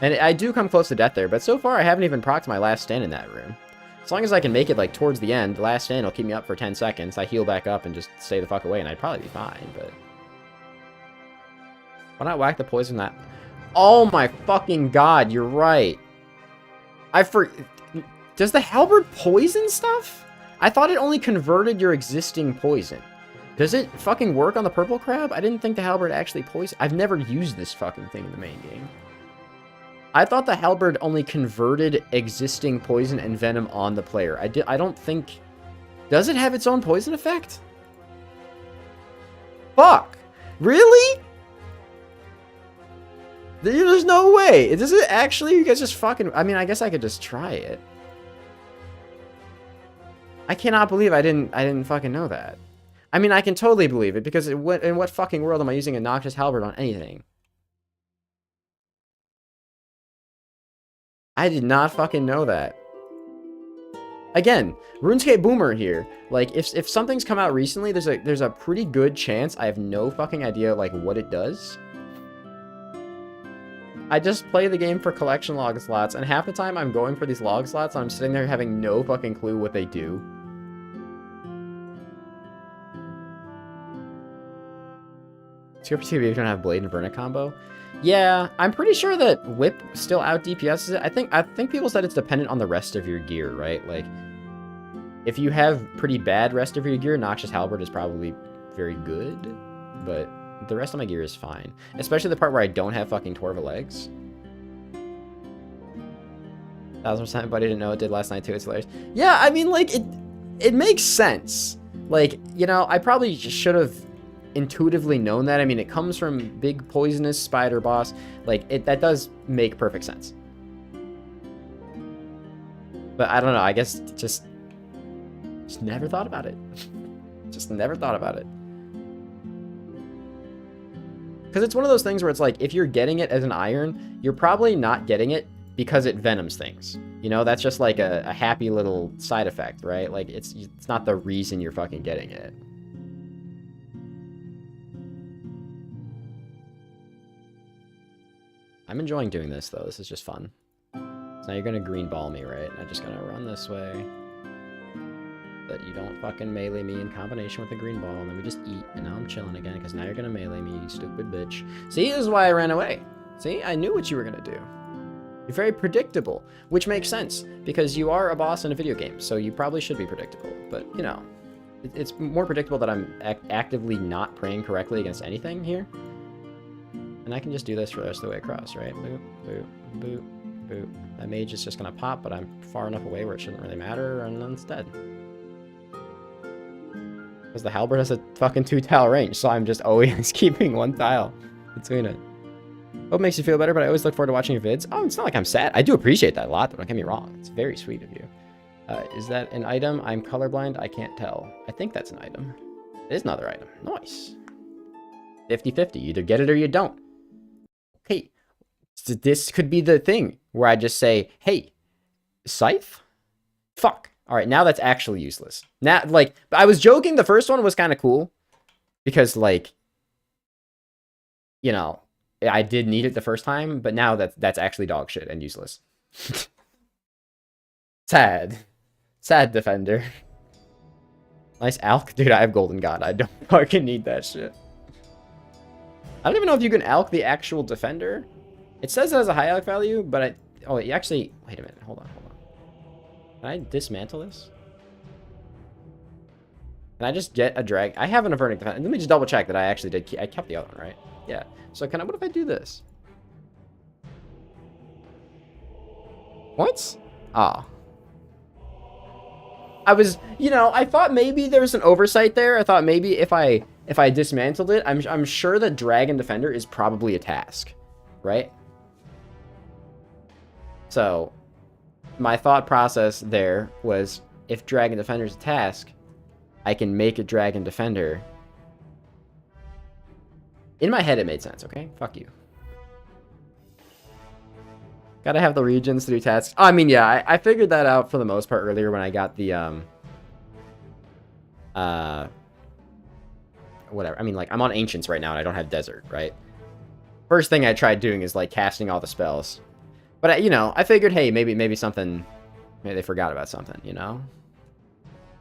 And I do come close to death there, but so far I haven't even procced my last stand in that room. As long as I can make it, like, towards the end, the last stand will keep me up for 10 seconds. I heal back up and just stay the fuck away, and I'd probably be fine, but... Why not whack the poison that... Oh my fucking god, you're right. Does the halberd poison stuff? I thought it only converted your existing poison. Does it fucking work on the purple crab? I didn't think the halberd actually poison... I've never used this fucking thing in the main game. I thought the halberd only converted existing poison and venom on the player. I don't think... Does it have its own poison effect? Fuck! Really? There's no way. Does it actually? You guys just fucking... I mean, I guess I could just try it. I cannot believe I didn't fucking know that. I mean, I can totally believe it, because in what fucking world am I using a Noxious Halberd on anything? I did not fucking know that. Again, RuneScape Boomer here. Like, if something's come out recently, there's a pretty good chance I have no fucking idea, like, what it does. I just play the game for collection log slots, and half the time I'm going for these log slots, and I'm sitting there having no fucking clue what they do. CRPC if you don't have Blade and Verna combo. Yeah, I'm pretty sure that Whip still out DPSs it. I think people said it's dependent on the rest of your gear, right? Like, if you have pretty bad rest of your gear, Noxious Halberd is probably very good, but the rest of my gear is fine. Especially the part where I don't have fucking Torva legs. 1000%, but I didn't know it did last night too. It's hilarious. Yeah, I mean, like, it makes sense. Like, you know, I probably should have intuitively known that. I mean, it comes from big poisonous spider boss. Like, that does make perfect sense. But I don't know, I guess just never thought about it. Just never thought about it. Because it's one of those things where it's like, if you're getting it as an iron, you're probably not getting it because it venoms things. You know, that's just like a happy little side effect, right? Like, it's not the reason you're fucking getting it. I'm enjoying doing this, though. This is just fun. So now you're going to green ball me, right? I'm just going to run this way. That you don't fucking melee me in combination with the green ball, and then we just eat, and now I'm chilling again, because now you're going to melee me, you stupid bitch. See, this is why I ran away. See, I knew what you were going to do. You're very predictable, which makes sense, because you are a boss in a video game, so you probably should be predictable. But, you know, it's more predictable that I'm actively not praying correctly against anything here. And I can just do this for the rest of the way across, right? Boop, boop, boop, Boop. That mage is just gonna pop, but I'm far enough away where it shouldn't really matter, and then it's dead. Because the halberd has a fucking 2-tile range, so I'm just always keeping 1 tile between it. Hope it makes you feel better, but I always look forward to watching your vids. Oh, it's not like I'm sad. I do appreciate that a lot, though. Don't get me wrong. It's very sweet of you. Is that an item? I'm colorblind. I can't tell. I think that's an item. It is another item. Nice. 50-50. You either get it or you don't. Okay. So this could be the thing where I just say, hey, scythe? Fuck. All right, now that's actually useless. Now, like, I was joking. The first one was kind of cool because, like, you know, I did need it the first time, but now that's actually dog shit and useless. Sad. Sad defender. Nice alk. Dude, I have golden god. I don't fucking need that shit. I don't even know if you can alk the actual defender. It says it has a high alk value, but oh, you actually... Wait a minute. Hold on. Can I dismantle this? Can I just get a drag? I have an Avernic defender. Let me just double check that I actually did. I kept the other one, right? Yeah. So can I... What if I do this? Points? Ah. I was... You know, I thought maybe there was an oversight there. I thought maybe if I dismantled it, I'm sure that Dragon Defender is probably a task, right? So, my thought process there was, if Dragon Defender is a task, I can make a Dragon Defender. In my head, it made sense, okay? Fuck you. Gotta have the regions to do tasks. Oh, I mean, yeah, I figured that out for the most part earlier when I got the, whatever. I mean, like, I'm on Ancients right now and I don't have Desert, right? First thing I tried doing is, like, casting all the spells. But, you know, I figured, hey, maybe something... Maybe they forgot about something, you know?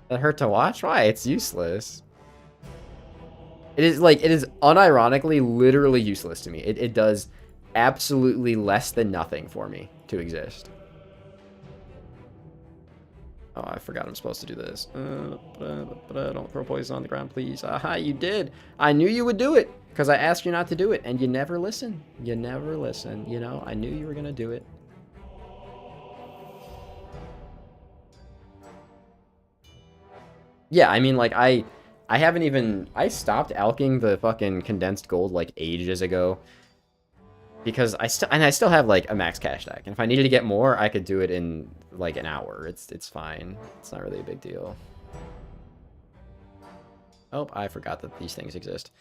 That hurt to watch? Why? It's useless. It is, like, it is unironically literally useless to me. It does absolutely less than nothing for me to exist. Oh, I forgot I'm supposed to do this. Don't throw poison on the ground, please. Aha, you did. I knew you would do it. Because I asked you not to do it, and you never listen. You never listen. You know, I knew you were going to do it. Yeah, I mean, like, I haven't even... I stopped alking the fucking condensed gold, like, ages ago. Because I still have, like, a max cash stack. And if I needed to get more, I could do it in, like, an hour. It's fine. It's not really a big deal. Oh, I forgot that these things exist.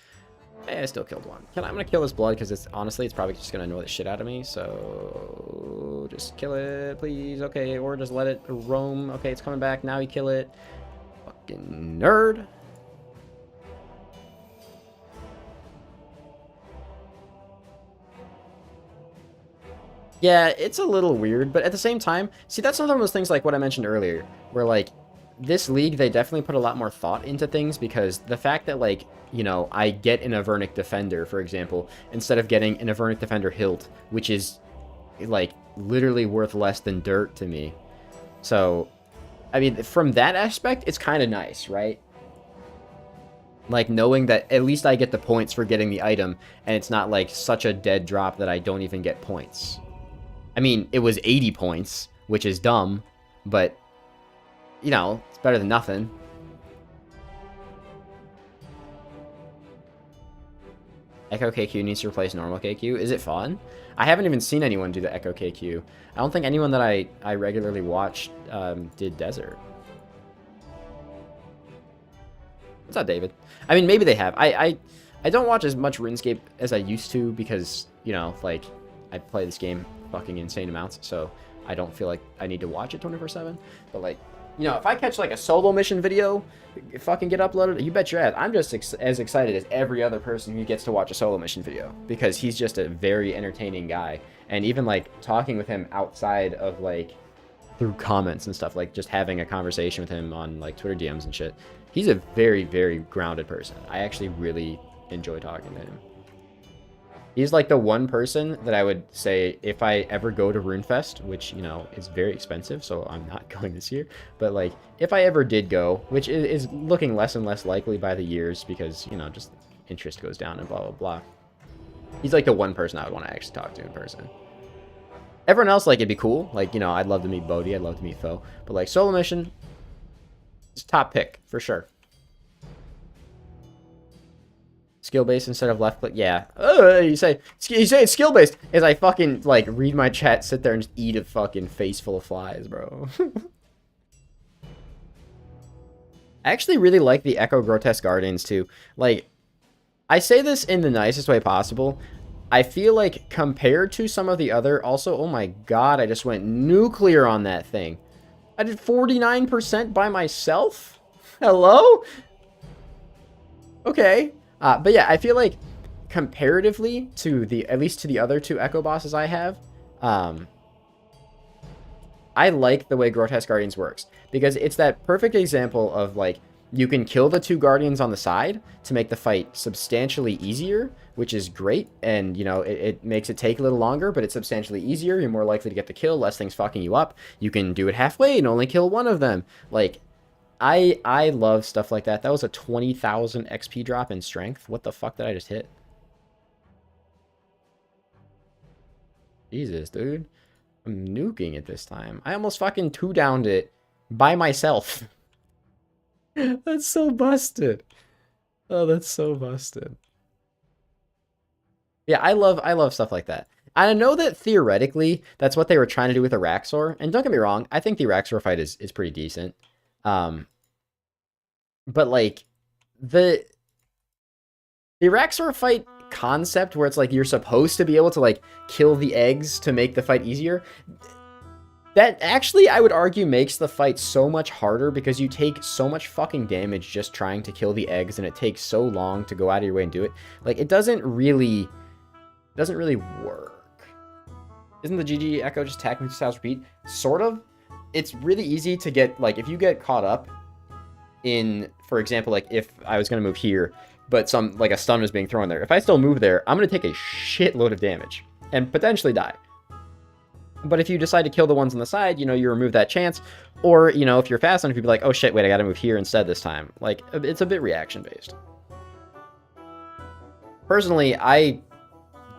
Hey, I still killed one. I'm gonna kill this blood because honestly, it's probably just gonna annoy the shit out of me. So just kill it, please. Okay, or just let it roam. Okay, it's coming back. Now you kill it. Fucking nerd. Yeah, it's a little weird, but at the same time, see, that's another one of those things like what I mentioned earlier, where, like, this league, they definitely put a lot more thought into things, because the fact that, like, you know, I get an Avernic Defender, for example, instead of getting an Avernic Defender hilt, which is, like, literally worth less than dirt to me. So, I mean, from that aspect, it's kind of nice, right? Like, knowing that at least I get the points for getting the item, and it's not, like, such a dead drop that I don't even get points. I mean, it was 80 points, which is dumb, but, you know, it's better than nothing. Echo KQ needs to replace normal KQ. Is it fun? I haven't even seen anyone do the Echo KQ. I don't think anyone that I regularly watched did Desert. What's up, David? I mean, maybe they have. I don't watch as much RuneScape as I used to because, you know, like, I play this game fucking insane amounts, so I don't feel like I need to watch it 24/7. But, like, you know, if I catch, like, a solo mission video fucking get uploaded, you bet your ass I'm just as excited as every other person who gets to watch a solo mission video, because he's just a very entertaining guy. And even, like, talking with him outside of, like, through comments and stuff, like, just having a conversation with him on, like, Twitter DMs and shit, he's a very, very grounded person. I actually really enjoy talking to him. He's, like, the one person that I would say, if I ever go to RuneFest, which, you know, is very expensive, so I'm not going this year, but, like, if I ever did go, which is looking less and less likely by the years because, you know, just interest goes down and blah, blah, blah. He's, like, the one person I would want to actually talk to in person. Everyone else, like, it'd be cool. Like, you know, I'd love to meet Bodhi. I'd love to meet Foe. But, like, solo mission, it's top pick, for sure. Skill-based instead of left click. Yeah. You say it's skill-based. As I fucking, like, read my chat, sit there, and just eat a fucking face full of flies, bro. I actually really like the Echo Grotesque Guardians, too. Like, I say this in the nicest way possible. I feel like compared to some of the other... Also, oh my god, I just went nuclear on that thing. I did 49% by myself? Hello? Okay. But yeah, I feel like comparatively to at least to the other two Echo bosses I have, I like the way Grotesque Guardians works, because it's that perfect example of, like, you can kill the two Guardians on the side to make the fight substantially easier, which is great, and, you know, it makes it take a little longer, but it's substantially easier. You're more likely to get the kill, less things fucking you up. You can do it halfway and only kill one of them. Like, I love stuff like that. That was a 20,000 XP drop in strength. What the fuck did I just hit? Jesus, dude. I'm nuking it this time. I almost fucking two-downed it by myself. That's so busted. Oh, that's so busted. Yeah, I love stuff like that. I know that theoretically that's what they were trying to do with Araxor, and don't get me wrong, I think the Araxor fight is pretty decent. But like the Araxor fight concept where it's like you're supposed to be able to like kill the eggs to make the fight easier, that actually I would argue makes the fight so much harder, because you take so much fucking damage just trying to kill the eggs, and it takes so long to go out of your way and do it. Like, it doesn't really work. Isn't the GG Echo just attack me 2 styles repeat? Sort of. It's really easy to get, like, if you get caught up in, for example, like if I was going to move here, but like a stun was being thrown there. If I still move there, I'm going to take a shitload of damage and potentially die. But if you decide to kill the ones on the side, you know, you remove that chance. Or, you know, if you're fast enough, you'd be like, oh shit, wait, I gotta move here instead this time. Like, it's a bit reaction-based. Personally, I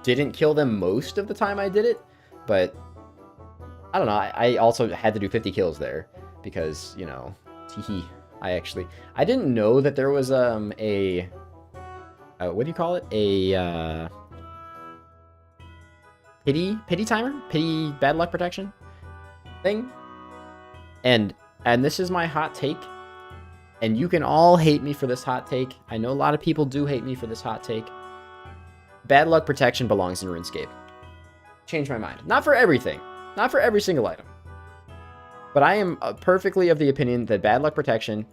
didn't kill them most of the time I did it, but I don't know. I also had to do 50 kills there because, you know, teehee. I didn't know that there was what do you call it? A pity timer? Pity bad luck protection thing? And this is my hot take. And you can all hate me for this hot take. I know a lot of people do hate me for this hot take. Bad luck protection belongs in RuneScape. Change my mind. Not for everything. Not for every single item. But I am perfectly of the opinion that bad luck protection,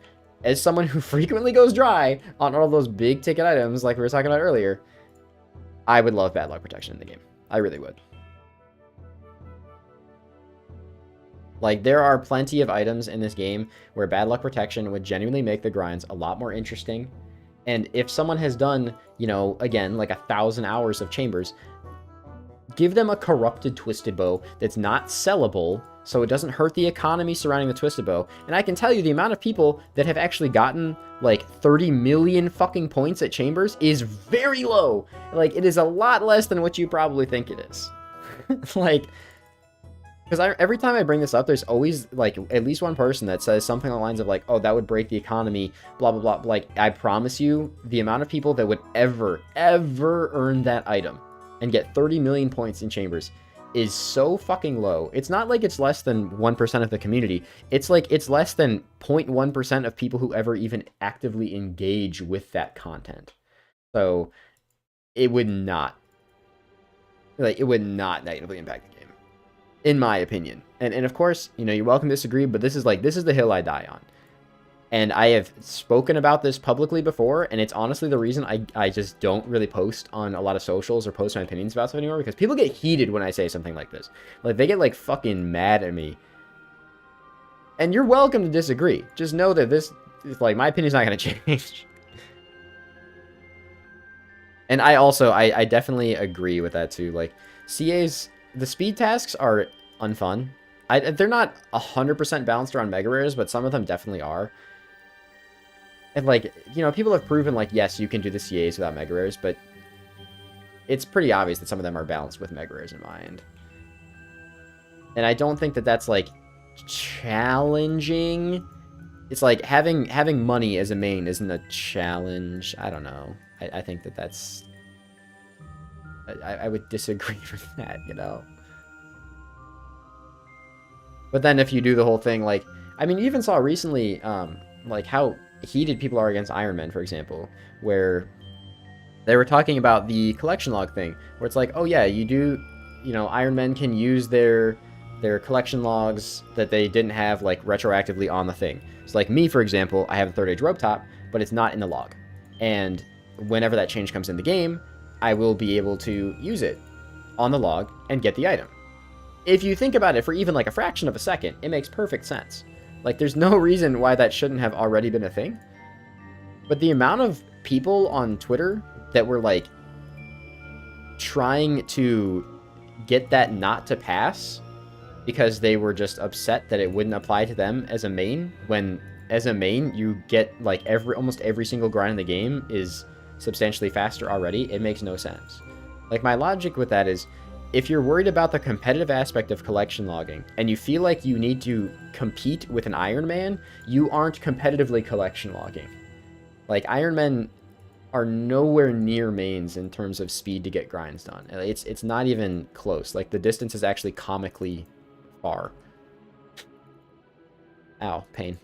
as someone who frequently goes dry on all those big ticket items like we were talking about earlier, I would love bad luck protection in the game. I really would. Like, there are plenty of items in this game where bad luck protection would genuinely make the grinds a lot more interesting. And if someone has done, you know, again, like 1,000 hours of chambers, give them a corrupted twisted bow that's not sellable, so it doesn't hurt the economy surrounding the twisted bow. And I can tell you the amount of people that have actually gotten like 30 million fucking points at chambers is very low. Like, it is a lot less than what you probably think it is. Like, because every time I bring this up, there's always like at least one person that says something along the lines of like, oh, that would break the economy, blah, blah, blah. Like, I promise you, the amount of people that would ever earn that item and get 30 million points in chambers is so fucking low. It's not like it's less than 1% of the community. It's like it's less than 0.1% of people who ever even actively engage with that content. So it would not negatively impact the game, in my opinion. And of course, you know, you're welcome to disagree, but this is the hill I die on. And I have spoken about this publicly before, and it's honestly the reason I just don't really post on a lot of socials or post my opinions about stuff anymore, because people get heated when I say something like this. Like, they get, like, fucking mad at me. And you're welcome to disagree. Just know that this, like, my opinion's not going to change. And I definitely agree with that, too. Like, CA's, the speed tasks are unfun. They're not 100% balanced around mega rares, but some of them definitely are. And, like, you know, people have proven, like, yes, you can do the CAs without mega rares, but it's pretty obvious that some of them are balanced with mega rares in mind. And I don't think that that's like challenging. It's like having money as a main isn't a challenge. I don't know. I think that that's... I would disagree with that, you know? But then if you do the whole thing, like... I mean, you even saw recently, like, how heated people are against Iron Man, for example, where they were talking about the collection log thing, where it's like, oh yeah, you do... You know, Iron Man can use their collection logs that they didn't have, like, retroactively on the thing. So, like, me, for example, I have a third age rope top, but it's not in the log. And whenever that change comes in the game, I will be able to use it on the log and get the item. If you think about it for even, like, a fraction of a second, it makes perfect sense. Like, there's no reason why that shouldn't have already been a thing. But the amount of people on Twitter that were, like, trying to get that not to pass because they were just upset that it wouldn't apply to them as a main, when as a main you get like almost every single grind in the game is substantially faster already. It makes no sense. Like, my logic with that is, if you're worried about the competitive aspect of collection logging and you feel like you need to compete with an Iron Man, you aren't competitively collection logging. Like, Iron Men are nowhere near mains in terms of speed to get grinds done. It's not even close. Like, the distance is actually comically far. Ow, pain.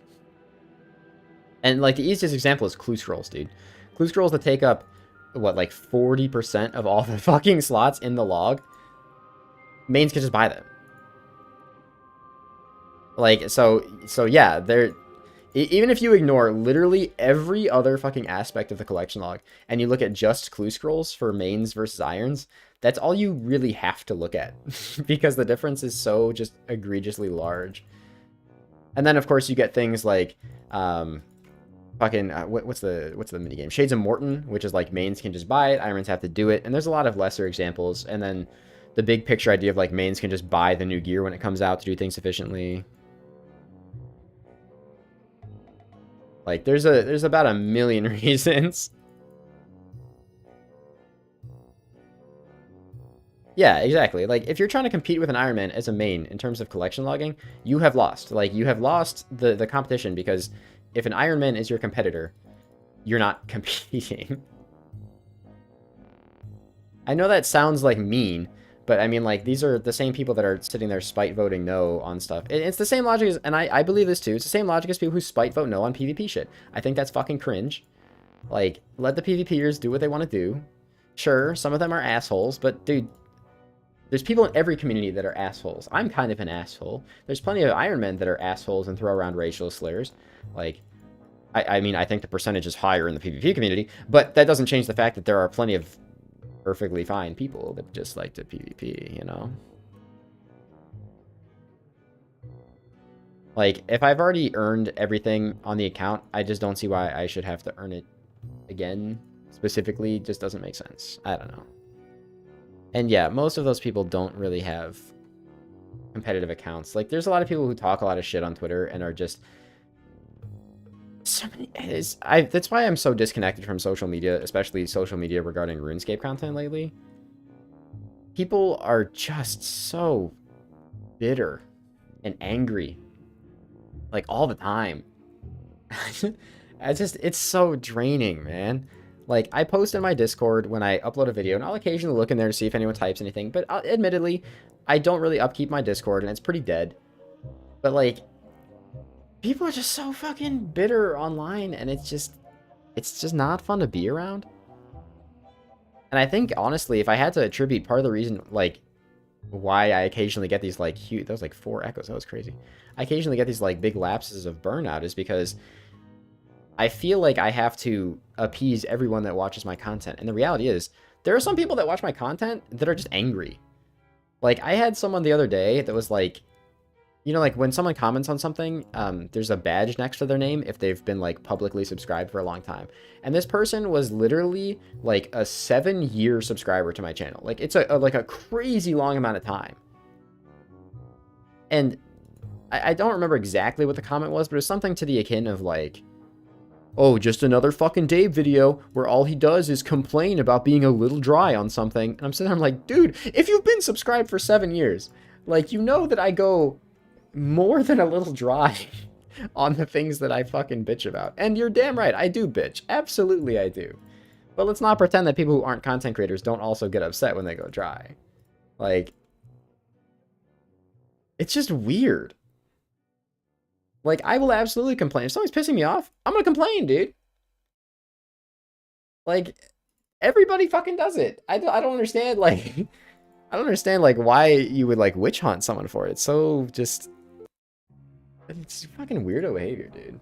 And, like, the easiest example is clue scrolls, dude. Clue scrolls that take up, what, like 40% of all the fucking slots in the log. Mains can just buy them. Like, so yeah, they're... Even if you ignore literally every other fucking aspect of the collection log, and you look at just clue scrolls for mains versus irons, that's all you really have to look at. Because the difference is so just egregiously large. And then, of course, you get things like... fucking... what's the minigame? Shades of Morton, which is like mains can just buy it, irons have to do it. And there's a lot of lesser examples. And then the big picture idea of like mains can just buy the new gear when it comes out to do things efficiently. Like, there's about a million reasons. Yeah, exactly. Like, if you're trying to compete with an Iron Man as a main in terms of collection logging, you have lost. Like, you have lost the competition, because if an Iron Man is your competitor, you're not competing. I know that sounds like mean, but I mean, like, these are the same people that are sitting there spite voting no on stuff. It's the same logic as, and I believe this too, it's the same logic as people who spite vote no on PvP shit. I think that's fucking cringe. Like, let the PvPers do what they want to do. Sure, some of them are assholes, but dude, there's people in every community that are assholes. I'm kind of an asshole. There's plenty of Iron Men that are assholes and throw around racial slurs. Like, I mean, I think the percentage is higher in the PvP community, but that doesn't change the fact that there are plenty of perfectly fine people that just like to PvP, you know? Like, if I've already earned everything on the account, I just don't see why I should have to earn it again. Specifically, just doesn't make sense. I don't know. And yeah, most of those people don't really have competitive accounts. Like, there's a lot of people who talk a lot of shit on Twitter and are just... So many... That's why I'm so disconnected from social media, especially social media regarding RuneScape content lately. People are just so bitter and angry. Like, all the time. It's so draining, man. Like, I post in my Discord when I upload a video, and I'll occasionally look in there to see if anyone types anything. But admittedly, I don't really upkeep my Discord, and it's pretty dead. But, like, people are just so fucking bitter online, and it's just not fun to be around. And I think, honestly, if I had to attribute part of the reason, like, why I occasionally get these, like, huge... That was, like, 4 echoes. That was crazy. I occasionally get these, like, big lapses of burnout is because I feel like I have to appease everyone that watches my content. And the reality is, there are some people that watch my content that are just angry. Like, I had someone the other day that was like... You know, like, when someone comments on something, there's a badge next to their name if they've been, like, publicly subscribed for a long time. And this person was literally, like, a 7-year subscriber to my channel. Like, it's like a crazy long amount of time. And I don't remember exactly what the comment was, but it was something to the akin of, like, oh, just another fucking Dave video where all he does is complain about being a little dry on something. And I'm sitting there, I'm like, dude, if you've been subscribed for 7 years... Like, you know that I go more than a little dry on the things that I fucking bitch about. And you're damn right, I do bitch. Absolutely I do. But let's not pretend that people who aren't content creators don't also get upset when they go dry. Like, it's just weird. Like, I will absolutely complain. If someone's pissing me off, I'm gonna complain, dude. Like, everybody fucking does it. I don't understand, like, I don't understand, like, why you would, like, witch hunt someone for it. It's so just... It's fucking weirdo behavior, dude.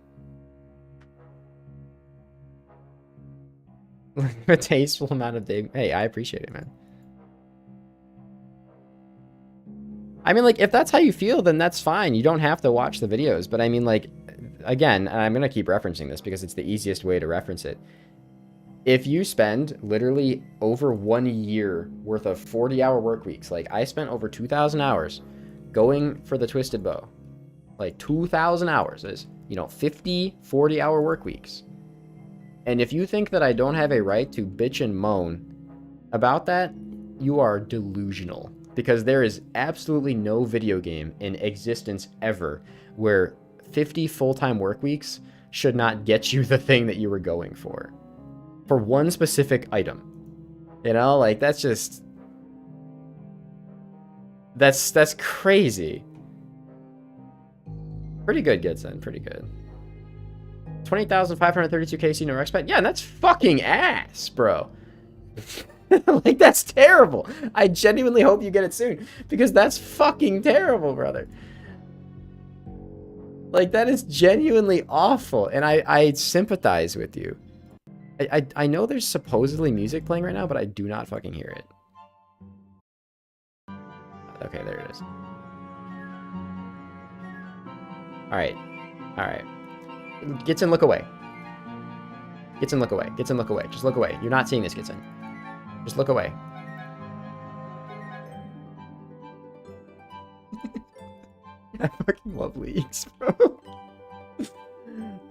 A tasteful amount of day. Hey, I appreciate it, man. I mean, like, if that's how you feel, then that's fine. You don't have to watch the videos. But I mean, like, again, and I'm going to keep referencing this because it's the easiest way to reference it. If you spend literally over 1 year worth of 40-hour work weeks, like I spent over 2,000 hours going for the Twisted Bow. Like 2,000 hours is, you know, 50, 40-hour work weeks. And if you think that I don't have a right to bitch and moan about that, you are delusional. Because there is absolutely no video game in existence ever where 50 full-time work weeks should not get you the thing that you were going for one specific item. You know, like, that's just... That's crazy. Pretty good, Gitson. Pretty good. 20,532 KC no expect. Yeah, and that's fucking ass, bro. Like, that's terrible. I genuinely hope you get it soon. Because that's fucking terrible, brother. Like, that is genuinely awful. And I sympathize with you. I know there's supposedly music playing right now, but I do not fucking hear it. Okay, there it is. Alright. Alright. Gitson, look away. Gitson, look away. Gitson, look away. Just look away. You're not seeing this, Gitson. Just look away. I fucking love leagues, bro.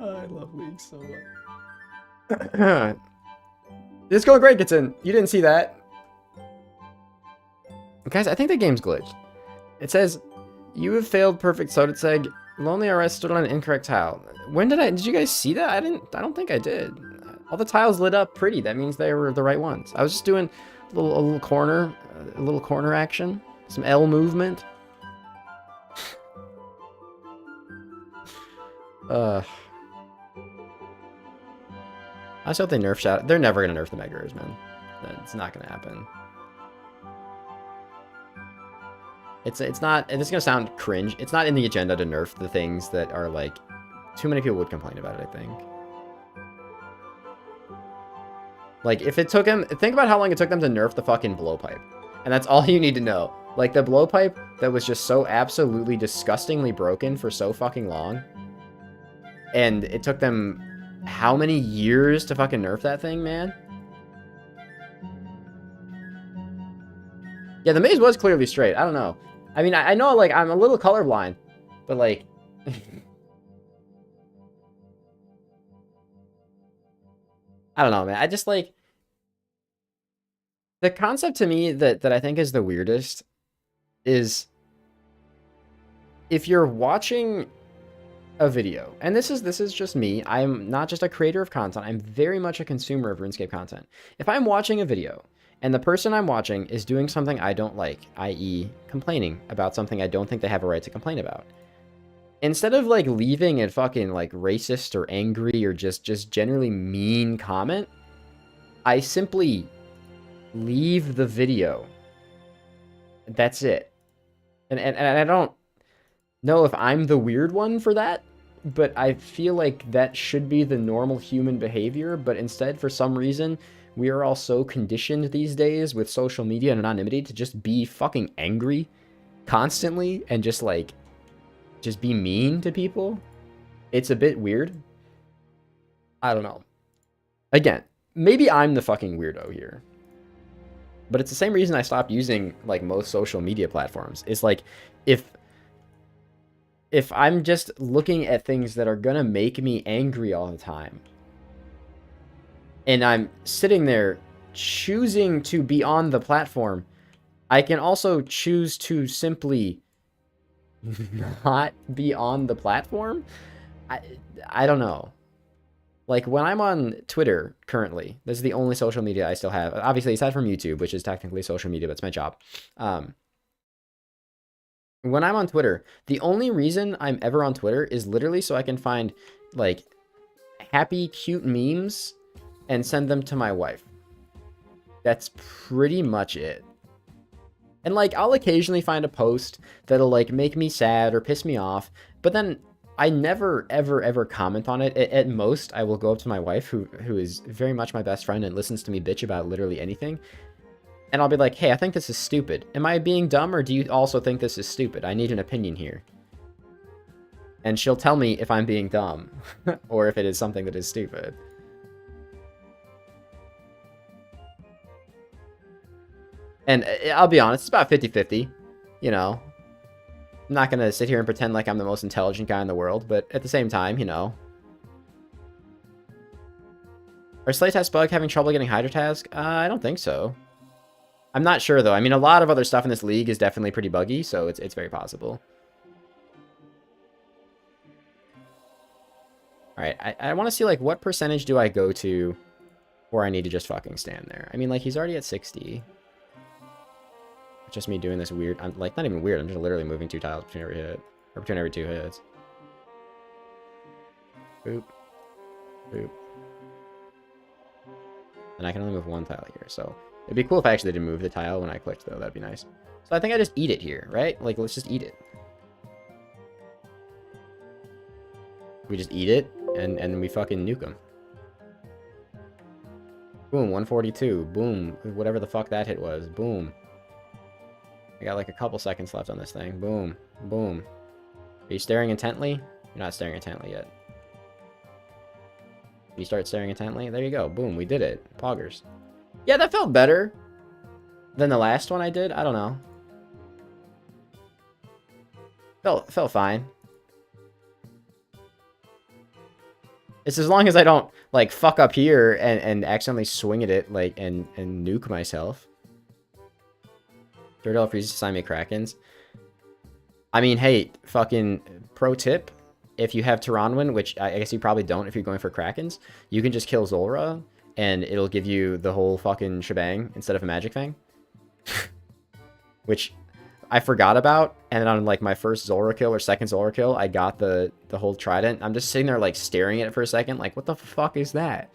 I love leagues so much. It's going great, Gitson. You didn't see that. Guys, I think the game's glitched. It says, you have failed perfect Soditseg. Lonely RS stood on an incorrect tile. When did you guys see that? I don't think I did. All the tiles lit up pretty. That means they were the right ones. I was just doing a little corner action. Some L movement. I just hope they nerf Shadow. They're never gonna nerf the Megaers, man. It's not gonna happen. It's not, and it's gonna sound cringe. It's not in the agenda to nerf the things that are like, too many people would complain about it, I think. Like, if it took him, think about how long it took them to nerf the fucking blowpipe. And that's all you need to know. Like, the blowpipe that was just so absolutely disgustingly broken for so fucking long. And it took them how many years to fucking nerf that thing, man? Yeah, the maze was clearly straight. I don't know. I mean, I know, like, I'm a little colorblind, but, like... I don't know, man. I just, like... The concept to me that I think is the weirdest is... If you're watching a video, and this is just me, I'm not just a creator of content, I'm very much a consumer of RuneScape content. If I'm watching a video, and the person I'm watching is doing something I don't like, i.e. complaining about something I don't think they have a right to complain about, instead of, like, leaving a fucking, like, racist or angry or just generally mean comment, I simply leave the video. That's it. And I don't know if I'm the weird one for that, but I feel like that should be the normal human behavior, but instead, for some reason, we are all so conditioned these days with social media and anonymity to just be fucking angry constantly and just, like, just be mean to people. It's a bit weird. I don't know. Again, maybe I'm the fucking weirdo here. But it's the same reason I stopped using, like, most social media platforms. It's like, if I'm just looking at things that are gonna make me angry all the time, and I'm sitting there choosing to be on the platform I can also choose to simply not be on the platform. I, I don't know. Like, when I'm on Twitter currently, this is the only social media I still have. Obviously, aside from YouTube, which is technically social media, but it's my job. When I'm on Twitter, the only reason I'm ever on Twitter is literally so I can find, like, happy, cute memes and send them to my wife. That's pretty much it. And, like, I'll occasionally find a post that'll, like, make me sad or piss me off, but then I never, ever, ever comment on it. At most, I will go up to my wife, who is very much my best friend and listens to me bitch about literally anything, and I'll be like, hey, I think this is stupid. Am I being dumb, or do you also think this is stupid? I need an opinion here. And she'll tell me if I'm being dumb, or if it is something that is stupid. And I'll be honest, it's about 50-50, you know. I'm not going to sit here and pretend like I'm the most intelligent guy in the world, but at the same time, you know. Are Slay Test Bug having trouble getting Hydra Task? I don't think so. I'm not sure, though. I mean, a lot of other stuff in this league is definitely pretty buggy, so it's very possible. Alright, I want to see, like, what percentage do I go to where I need to just fucking stand there? I mean, like, he's already at 60. It's just me doing this weird... I'm, like, not even weird. I'm just literally moving 2 tiles between every hit. Or between every 2 hits. Boop. Boop. And I can only move 1 tile here, so... It'd be cool if I actually did move the tile when I clicked, though. That'd be nice. So I think I just eat it here, right? Like, let's just eat it. We just eat it, and we fucking nuke them. Boom, 142. Boom. Whatever the fuck that hit was. Boom. I got like a couple seconds left on this thing. Boom. Boom. Are you staring intently? You're not staring intently yet. You start staring intently? There you go. Boom. We did it. Poggers. Yeah, that felt better than the last one I did. I don't know. Felt fine. It's as long as I don't, like, fuck up here and accidentally swing at it, like, and nuke myself. Dirt Elf refuses to sign me Krakens. I mean, hey, fucking pro tip. If you have Tyranwin, which I guess you probably don't if you're going for Krakens, you can just kill Zulrah, and it'll give you the whole fucking shebang instead of a Magic Fang. Which I forgot about, and then on, like, my first Zulrah kill or second Zulrah kill, I got the whole Trident. I'm just sitting there, like, staring at it for a second, like, what the fuck is that?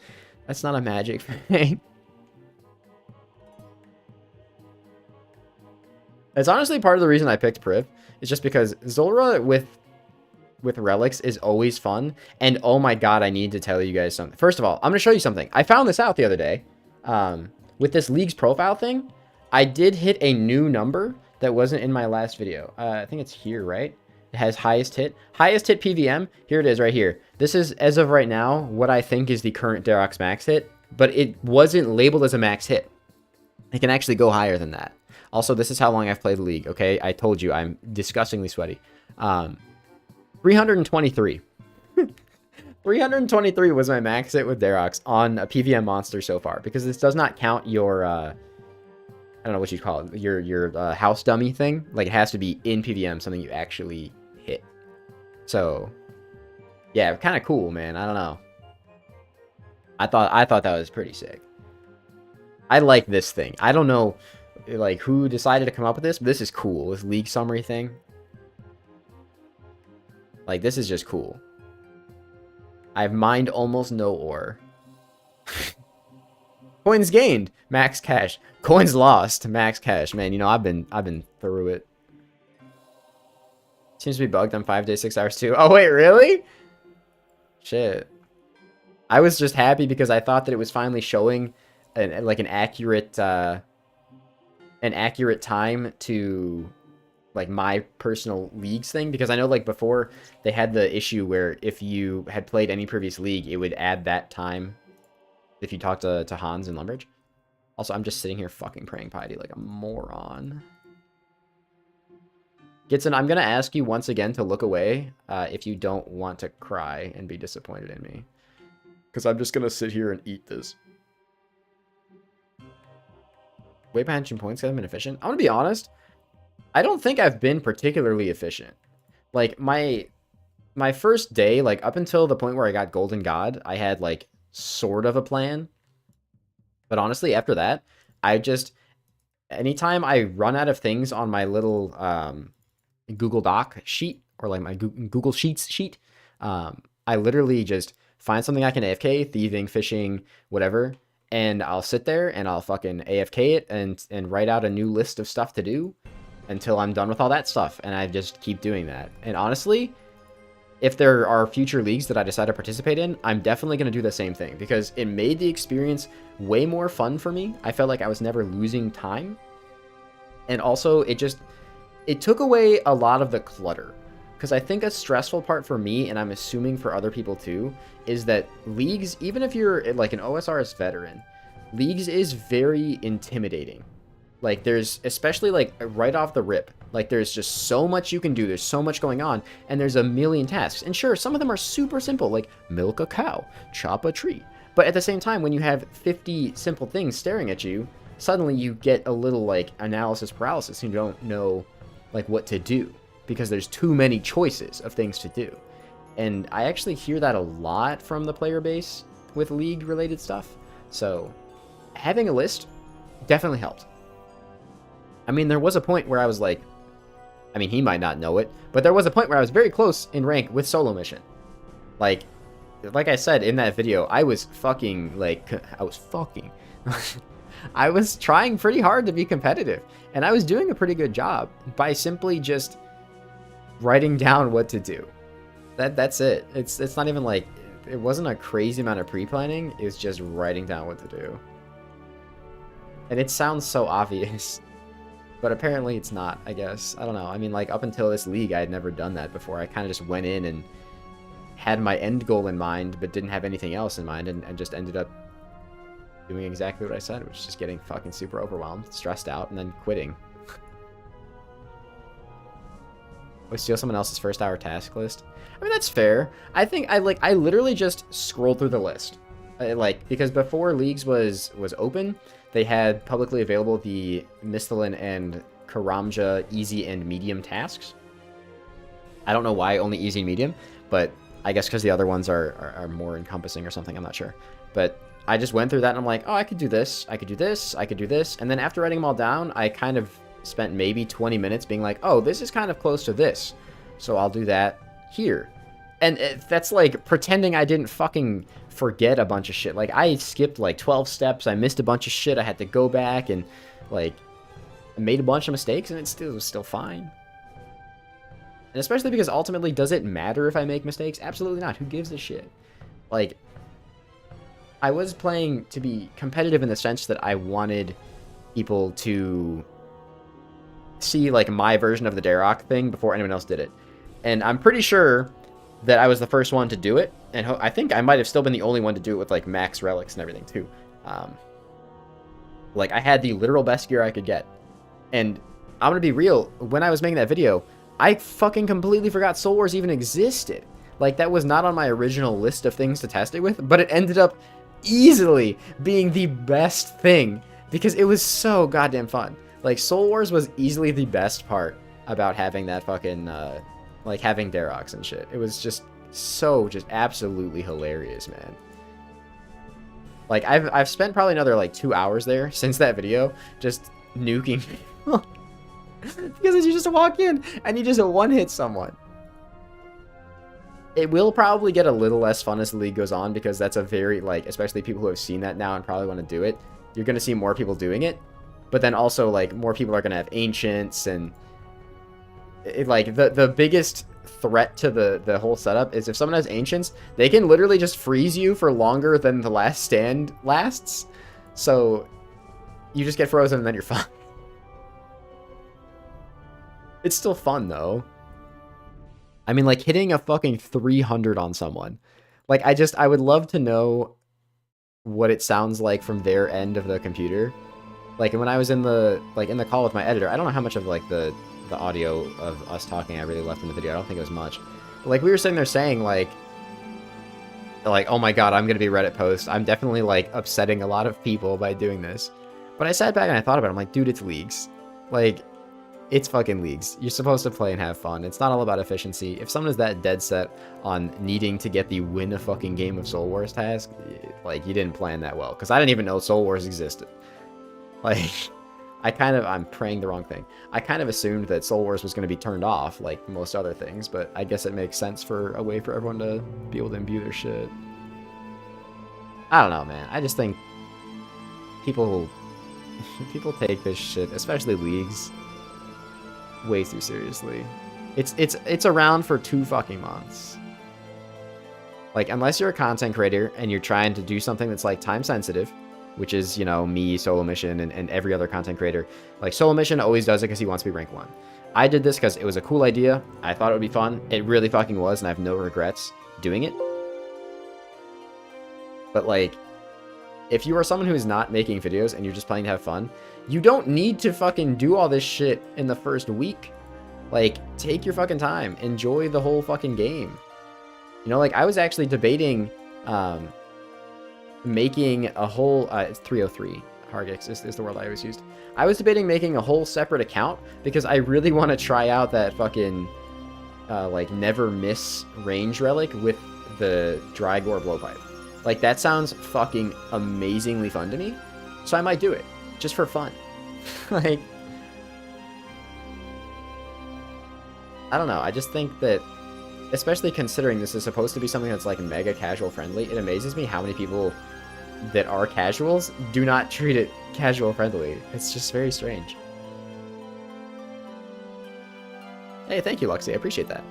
That's not a Magic Fang. It's honestly part of the reason I picked Priv. It's just because Zulrah with relics is always fun. And oh my god, I need to tell you guys something. First of all, I'm going to show you something. I found this out the other day. With this league's profile thing, I did hit a new number that wasn't in my last video. I think it's here, right? It has highest hit. Highest hit PVM. Here it is right here. This is, as of right now, what I think is the current Darox max hit. But it wasn't labeled as a max hit. It can actually go higher than that. Also, this is how long I've played the league, okay? I told you, I'm disgustingly sweaty. 323. 323 was my max hit with Darox on a PVM monster so far. Because this does not count your, I don't know what you call it, your house dummy thing. Like, it has to be in PVM, something you actually hit. So, yeah, kind of cool, man. I don't know. I thought that was pretty sick. I like this thing. I don't know, like, who decided to come up with this, but this is cool. This league summary thing. Like, this is just cool. I've mined almost no ore. Coins gained, max cash. Coins lost, max cash. Man, you know, I've been through it. Seems to be bugged on 5 days, 6 hours too. Oh wait, really? Shit. I was just happy because I thought that it was finally showing an accurate time to, like, my personal leagues thing, because I know, like, before they had the issue where if you had played any previous league, it would add that time if you talk to Hans and Lumbridge. Also, I'm just sitting here fucking praying piety like a moron. Gitson, I'm gonna ask you once again to look away if you don't want to cry and be disappointed in me, because I'm just gonna sit here and eat this. way behind in points because I've been efficient. I'm gonna be honest. I don't think I've been particularly efficient. Like my first day, like up until the point where I got Golden God, I had like sort of a plan. But honestly, after that, I just anytime I run out of things on my little Google Doc sheet or like my Google Sheets sheet, I literally just find something I can AFK, thieving, fishing, whatever, and I'll sit there and I'll fucking AFK it and write out a new list of stuff to do until I'm done with all that stuff, and I just keep doing that. And honestly, if there are future leagues that I decide to participate in, I'm definitely going to do the same thing because it made the experience way more fun for me. I felt like I was never losing time. And also, it took away a lot of the clutter. Because I think a stressful part for me, and I'm assuming for other people too, is that leagues, even if you're like an OSRS veteran, leagues is very intimidating. Like there's, especially like right off the rip, like there's just so much you can do. There's so much going on, and there's a million tasks. And sure, some of them are super simple, like milk a cow, chop a tree. But at the same time, when you have 50 simple things staring at you, suddenly you get a little like analysis paralysis and you don't know like what to do because there's too many choices of things to do. And I actually hear that a lot from the player base with league related stuff. So having a list definitely helped. I mean, there was a point where I was like, I mean, he might not know it, but there was a point where I was very close in rank with solo mission. Like I said in that video, I was fucking like, I was trying pretty hard to be competitive, and I was doing a pretty good job by simply just writing down what to do. That's it. It's not even like, it wasn't a crazy amount of pre-planning. It was just writing down what to do. And it sounds so obvious, but apparently it's not, I guess. I don't know. I mean, like up until this league, I had never done that before. I kind of just went in and had my end goal in mind, but didn't have anything else in mind, and just ended up doing exactly what I said, which is just getting fucking super overwhelmed, stressed out, and then quitting. We steal someone else's first hour task list. I mean, that's fair. I think I literally just scrolled through the list. Because before Leagues was open, they had publicly available the Misthalin and Karamja easy and medium tasks. I don't know why only easy and medium, but I guess because the other ones are more encompassing or something, I'm not sure. But I just went through that and I'm like, oh, I could do this, I could do this, I could do this. And then after writing them all down, I kind of spent maybe 20 minutes being like, oh, this is kind of close to this, so I'll do that here. And that's like pretending I didn't fucking forget a bunch of shit. Like, I skipped like 12 steps, I missed a bunch of shit, I had to go back and like made a bunch of mistakes, and it was still fine. And especially because ultimately, does it matter if I make mistakes? Absolutely not. Who gives a shit? Like, I was playing to be competitive in the sense that I wanted people to see like my version of the Darok thing before anyone else did it. And I'm pretty sure that I was the first one to do it, and I think I might have still been the only one to do it with like max relics and everything too. Like, I had the literal best gear I could get. And I'm gonna be real, when I was making that video, I fucking completely forgot Soul Wars even existed. Like, that was not on my original list of things to test it with, but it ended up easily being the best thing because it was so goddamn fun. Like, Soul Wars was easily the best part about having that fucking, like, having Daroks and shit. It was just so, just absolutely hilarious, man. Like, I've spent probably another, like, 2 hours there since that video, just nuking people. Because you just walk in and you just one-hit someone. It will probably get a little less fun as the league goes on, because that's a very, like, especially people who have seen that now and probably want to do it, you're going to see more people doing it. But then also, like, more people are going to have ancients, and like, the biggest threat to the whole setup is if someone has ancients, they can literally just freeze you for longer than the last stand lasts. So you just get frozen and then you're fine. It's still fun, though. I mean, like, hitting a fucking 300 on someone. Like, I would love to know what it sounds like from their end of the computer. Like, when I was in the call with my editor, I don't know how much of, like, the audio of us talking I really left in the video. I don't think it was much. But, like, we were sitting there saying, like, oh my god, I'm gonna be Reddit post. I'm definitely, like, upsetting a lot of people by doing this. But I sat back and I thought about it. I'm like, dude, it's leagues. Like, it's fucking leagues. You're supposed to play and have fun. It's not all about efficiency. If someone is that dead set on needing to get the win a fucking game of Soul Wars task, like, you didn't plan that well. Because I didn't even know Soul Wars existed. Like, I'm praying the wrong thing. I kind of assumed that Soul Wars was going to be turned off, like most other things, but I guess it makes sense for a way for everyone to be able to imbue their shit. I don't know, man. I just think people take this shit, especially leagues, way too seriously. It's around for 2 fucking months. Like, unless you're a content creator and you're trying to do something that's like time sensitive, which is, you know, me, Solo Mission, and every other content creator. Like, Solo Mission always does it because he wants to be rank 1. I did this because it was a cool idea. I thought it would be fun. It really fucking was, and I have no regrets doing it. But, like, if you are someone who is not making videos and you're just playing to have fun, you don't need to fucking do all this shit in the first week. Like, take your fucking time. Enjoy the whole fucking game. You know, like, I was actually debating, making a whole, it's 303, Hargex is the word I always used. I was debating making a whole separate account because I really want to try out that fucking, like, never miss range relic with the Drygore blowpipe. Like, that sounds fucking amazingly fun to me, so I might do it, just for fun. Like, I don't know, I just think that, especially considering this is supposed to be something that's, like, mega casual friendly, it amazes me how many people that are casuals do not treat it casual friendly. It's just very strange. Hey, thank you, Luxy. I appreciate that.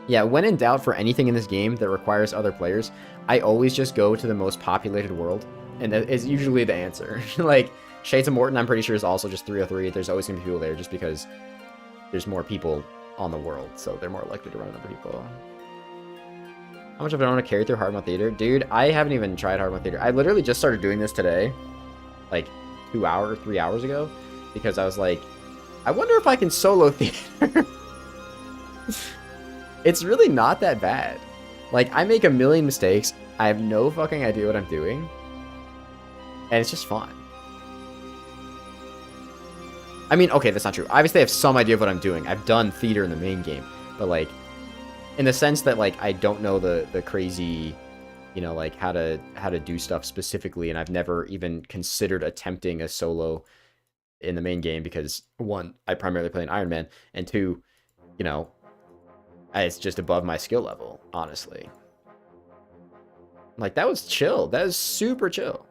Yeah, when in doubt for anything in this game that requires other players, I always just go to the most populated world, and that is usually the answer. Like, Shades of Morton, I'm pretty sure, is also just 303. There's always going to be people there just because there's more people on the world, so they're more likely to run into people. How much of it I want to carry through hard mode theater? Dude, I haven't even tried hard mode theater. I literally just started doing this today, like 3 hours ago, because I was like, I wonder if I can solo theater. It's really not that bad. Like, I make a million mistakes. I have no fucking idea what I'm doing. And it's just fun. I mean, okay, that's not true. Obviously, I have some idea of what I'm doing. I've done theater in the main game. But, like, in the sense that, like, I don't know the crazy, you know, like, how to do stuff specifically. And I've never even considered attempting a solo in the main game because, 1, I primarily play an Iron Man. And 2, you know, it's just above my skill level, honestly. Like, that was chill. That was super chill.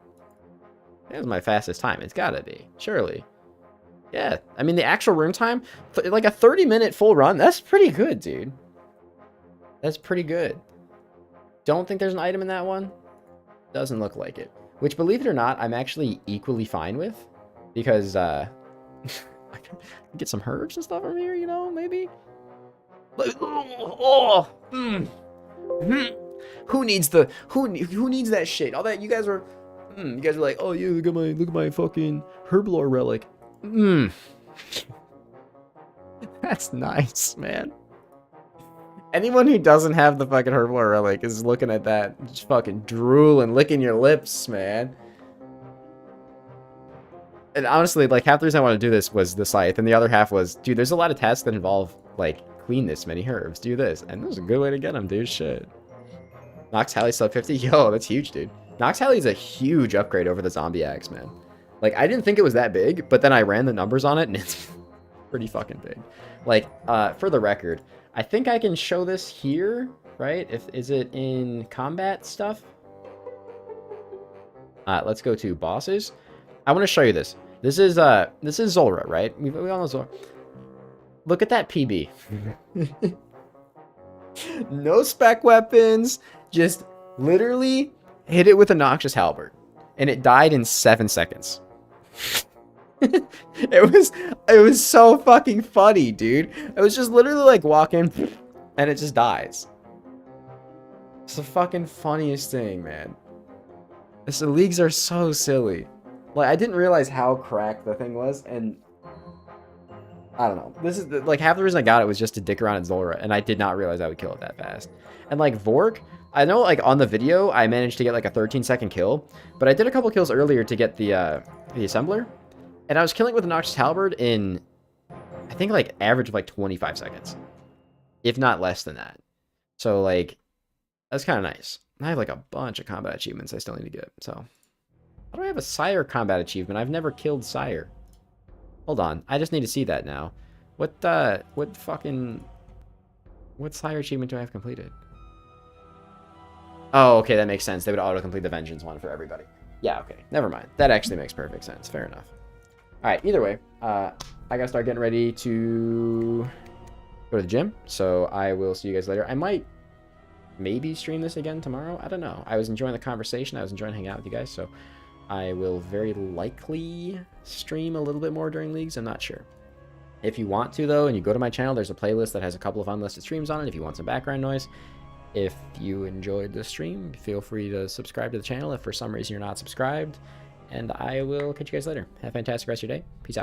That was my fastest time. It's gotta be. Surely. Yeah. I mean, the actual room time, like a 30-minute full run, that's pretty good, dude. That's pretty good. Don't think there's an item in that one? Doesn't look like it. Which, believe it or not, I'm actually equally fine with. Because, I can get some herbs and stuff from here, you know, maybe? Like, who needs that shit? All that you guys are like, oh yeah, look at my fucking herblore relic. That's nice, man. Anyone who doesn't have the fucking herblore relic is looking at that, just fucking drooling, licking your lips, man. And honestly, like, half the reason I wanted to do this was the scythe, and the other half was, dude, there's a lot of tasks that involve, like, clean this many herbs, do this, and this is a good way to get them, dude. Shit. Nox Halley sub 50, yo, that's huge, dude. Nox Halley is a huge upgrade over the zombie axe, man. Like, I didn't think it was that big, but then I ran the numbers on it, and it's pretty fucking big. Like, for the record, I think I can show this here, right? Is it in combat stuff? Let's go to bosses. I want to show you this. This is Zulrah, right? We all know Zulrah. Look at that PB. No spec weapons. Just literally hit it with a Noxious Halberd. And it died in 7 seconds. It was so fucking funny, dude. It was just literally like walking and it just dies. It's the fucking funniest thing, man. The leagues are so silly. Like, I didn't realize how cracked the thing was, and I don't know. This is like half the reason I got it was just to dick around at Zulrah, and I did not realize I would kill it that fast. And like Vork, I know like on the video I managed to get like a 13-second kill, but I did a couple kills earlier to get the assembler, and I was killing it with a Noxious Halberd in I think like average of like 25 seconds, if not less than that. So like that's kind of nice. I have like a bunch of combat achievements I still need to get. So how do I have a Sire combat achievement? I've never killed Sire. Hold on, I just need to see that now. What Sire achievement do I have completed? Oh, okay, that makes sense. They would auto-complete the Vengeance one for everybody. Yeah, okay, never mind. That actually makes perfect sense. Fair enough. All right, either way, I gotta start getting ready to go to the gym, so I will see you guys later. I might maybe stream this again tomorrow. I don't know. I was enjoying the conversation. I was enjoying hanging out with you guys, so I will very likely stream a little bit more during leagues. I'm not sure. If you want to, though, and you go to my channel, there's a playlist that has a couple of unlisted streams on it if you want some background noise. If you enjoyed the stream, feel free to subscribe to the channel if for some reason you're not subscribed. And I will catch you guys later. Have a fantastic rest of your day. Peace out.